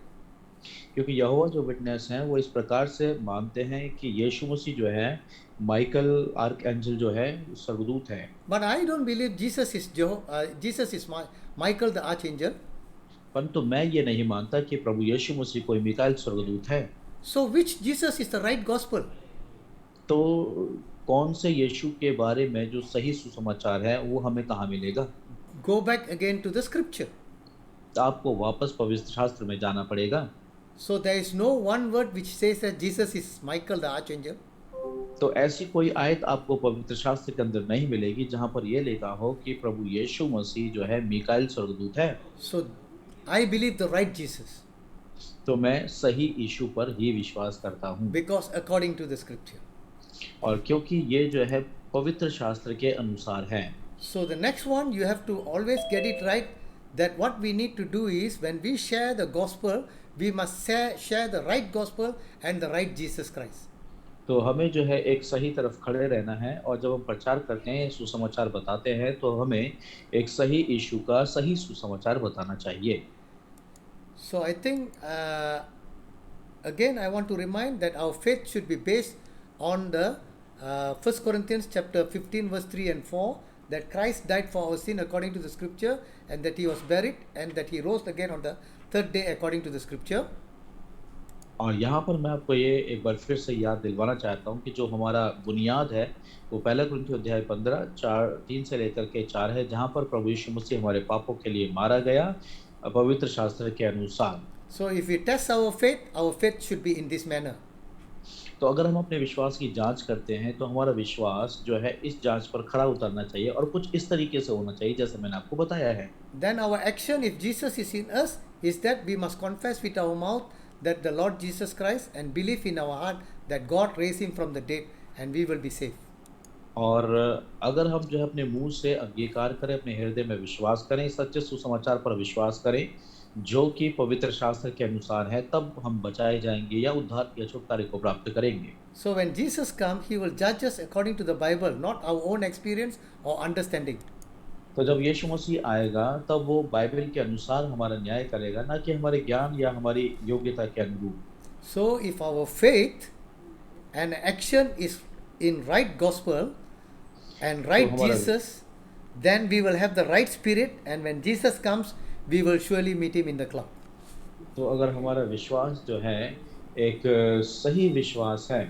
क्योंकि यहोवा जो विटनेस हैं वो इस प्रकार से मानते हैं कि यीशु मसीह जो है माइकल आर्क एंजल जो है स्वर्गदूत है। But I don't believe Jesus is Michael the archangel. परंतु मैं ये नहीं मानता कि प्रभु यीशु मसीह कोई मिकाएल स्वर्गदूत है। So which Jesus is the right gospel? तो कौन से यीशु के बारे में जो सही सुसमाचार है वो हमें कहाँ मिलेगा? Go back again to the scripture. आपको वापस पवित्र शास्त्र में जाना पड़ेगा। So there is no one word which says that Jesus is Michael the archangel. तो ऐसी कोई आयत आपको पवित्र शास्त्र के अंदर नहीं मिलेगी जहां पर यह लिखा हो कि प्रभु यीशु मसीह जो है मीकाएल स्वर्गदूत है। So I believe the right Jesus तो मैं सही यीशु पर ही विश्वास करता हूँ, because according to the scripture. और क्योंकि ये जो है पवित्र शास्त्र के अनुसार है। So the next one, you have to always get it right, that what we need to do is when we share the gospel, we must share the right gospel and the right Jesus Christ. तो हमें जो है एक सही तरफ खड़े रहना है, और जब हम प्रचार करते हैं, सुसमाचार बताते हैं, तो हमें एक सही यीशु का सही सुसमाचार बताना चाहिए। So I think again I want to remind that our faith should be based on the 1 Corinthians chapter 15 verse 3 and 4, that Christ died for our sin according to the scripture, and that he was buried, and that he rose again on the third day according to the scripture. और यहाँ पर मैं आपको ये एक बार फिर से याद दिलवाना चाहता हूँ कि जो हमारा बुनियाद है वो पहला कुरिन्थियों अध्याय 15:3 से लेकर के 4 है, जहाँ पर प्रभु यीशु मसीह हमारे पापों के लिए मारा गया पवित्र शास्त्र के अनुसार। So if we test our faith should be in this manner. तो अगर हम अपने विश्वास की जांच करते हैं तो हमारा विश्वास जो है इस जांच पर खरा उतरना चाहिए, और कुछ इस तरीके से होना चाहिए जैसे मैंने आपको बताया है। Then our action, if Jesus is in us, is that we must confess with our mouth that the Lord Jesus Christ, and believe in our heart that God raised him from the dead, and we will be saved. और अगर हम जो है अपने मुंह से अंगीकार करें, अपने हृदय में विश्वास करें, सच्चे सुसमाचार पर विश्वास करें जो कि पवित्र शास्त्र के अनुसार है, तब हम बचाए जाएंगे या उद्धार या छुटकारे को प्राप्त करेंगे। So when Jesus comes, he will judge us according to the Bible, not our own experience or understanding. तो जब यीशु मसीह आएगा तब वो बाइबल के अनुसार हमारा न्याय करेगा, ना कि हमारे ज्ञान या हमारी योग्यता के अनुरूप। So if our faith and action is in right gospel and right तो हमारा Jesus, then we will have the right spirit, and when Jesus comes, we will surely meet him in the cloud. तो अगर हमारा विश्वास जो है एक सही विश्वास है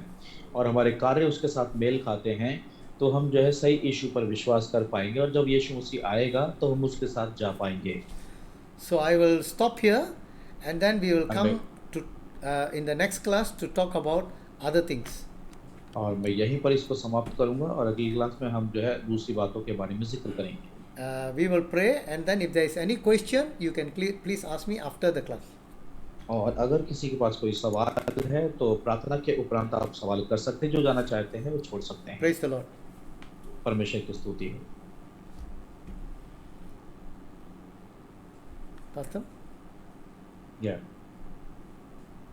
और हमारे कार्य उसके साथ मेल खाते हैं, तो हम जो है सही यीशु पर विश्वास कर पाएंगे, और जब यीशु मसीह आएगा तो हम उसके साथ जा पाएंगे। So I will stop here, and then we will come Amen. to in the next class to talk about other things. और मैं यहीं पर इसको समाप्त करूंगा, और अगली क्लास में हम जो है दूसरी बातों के बारे में जिक्र करेंगे। We will pray, and then if there is any question, you can please ask me after the class. और अगर किसी के पास कोई सवाल है तो प्रार्थना के उपरांत आप सवाल कर सकते हैं, जो जाना चाहते हैं वो छोड़ सकते हैं। Praise the Lord. परमेश्वर की स्तुति हो। Pastor? या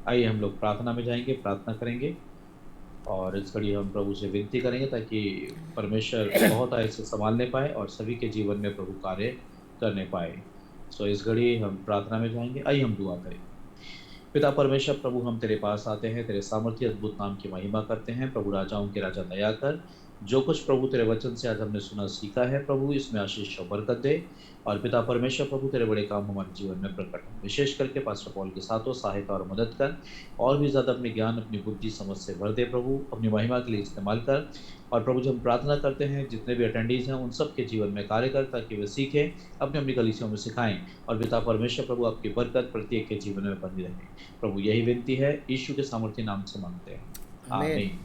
आइए हम लोग प्रार्थना में जाएंगे, प्रार्थना करेंगे, और इस घड़ी हम प्रभु से विनती करेंगे ताकि परमेश्वर बहुत आय से संभालने पाए और सभी के जीवन में प्रभु कार्य करने पाए। सो इस घड़ी हम प्रार्थना में जाएंगे। आइए हम दुआ करें। पिता परमेश्वर, प्रभु हम तेरे पास आते हैं, तेरे सामर्थ्य अद्भुत नाम की महिमा करते हैं। प्रभु राजाओं के राजा दया कर, जो कुछ प्रभु तेरे वचन से आज हमने सुना सीखा है, प्रभु इसमें आशीष और बरकत दे। और पिता परमेश्वर, प्रभु तेरे बड़े काम हमारे जीवन में प्रकट हो, विशेष करके पास्टर पॉल के साथ हो, सहायता और मदद कर, और भी ज़्यादा अपने ज्ञान, अपनी बुद्धि समझ से भर दे प्रभु, अपनी महिमा के लिए इस्तेमाल कर। और प्रभु जब हम प्रार्थना करते हैं, जितने भी अटेंडीज हैं उन सब के जीवन में कार्य कर, ताकि वे सीखें, अपनी अपनी कलीसियों में सिखाएं। और पिता परमेश्वर, प्रभु आपकी बरकत प्रत्येक के जीवन में बनी रहे। प्रभु यही विनती है, यीशु के सामर्थ्य नाम से मांगते हैं, Amen. आमीन।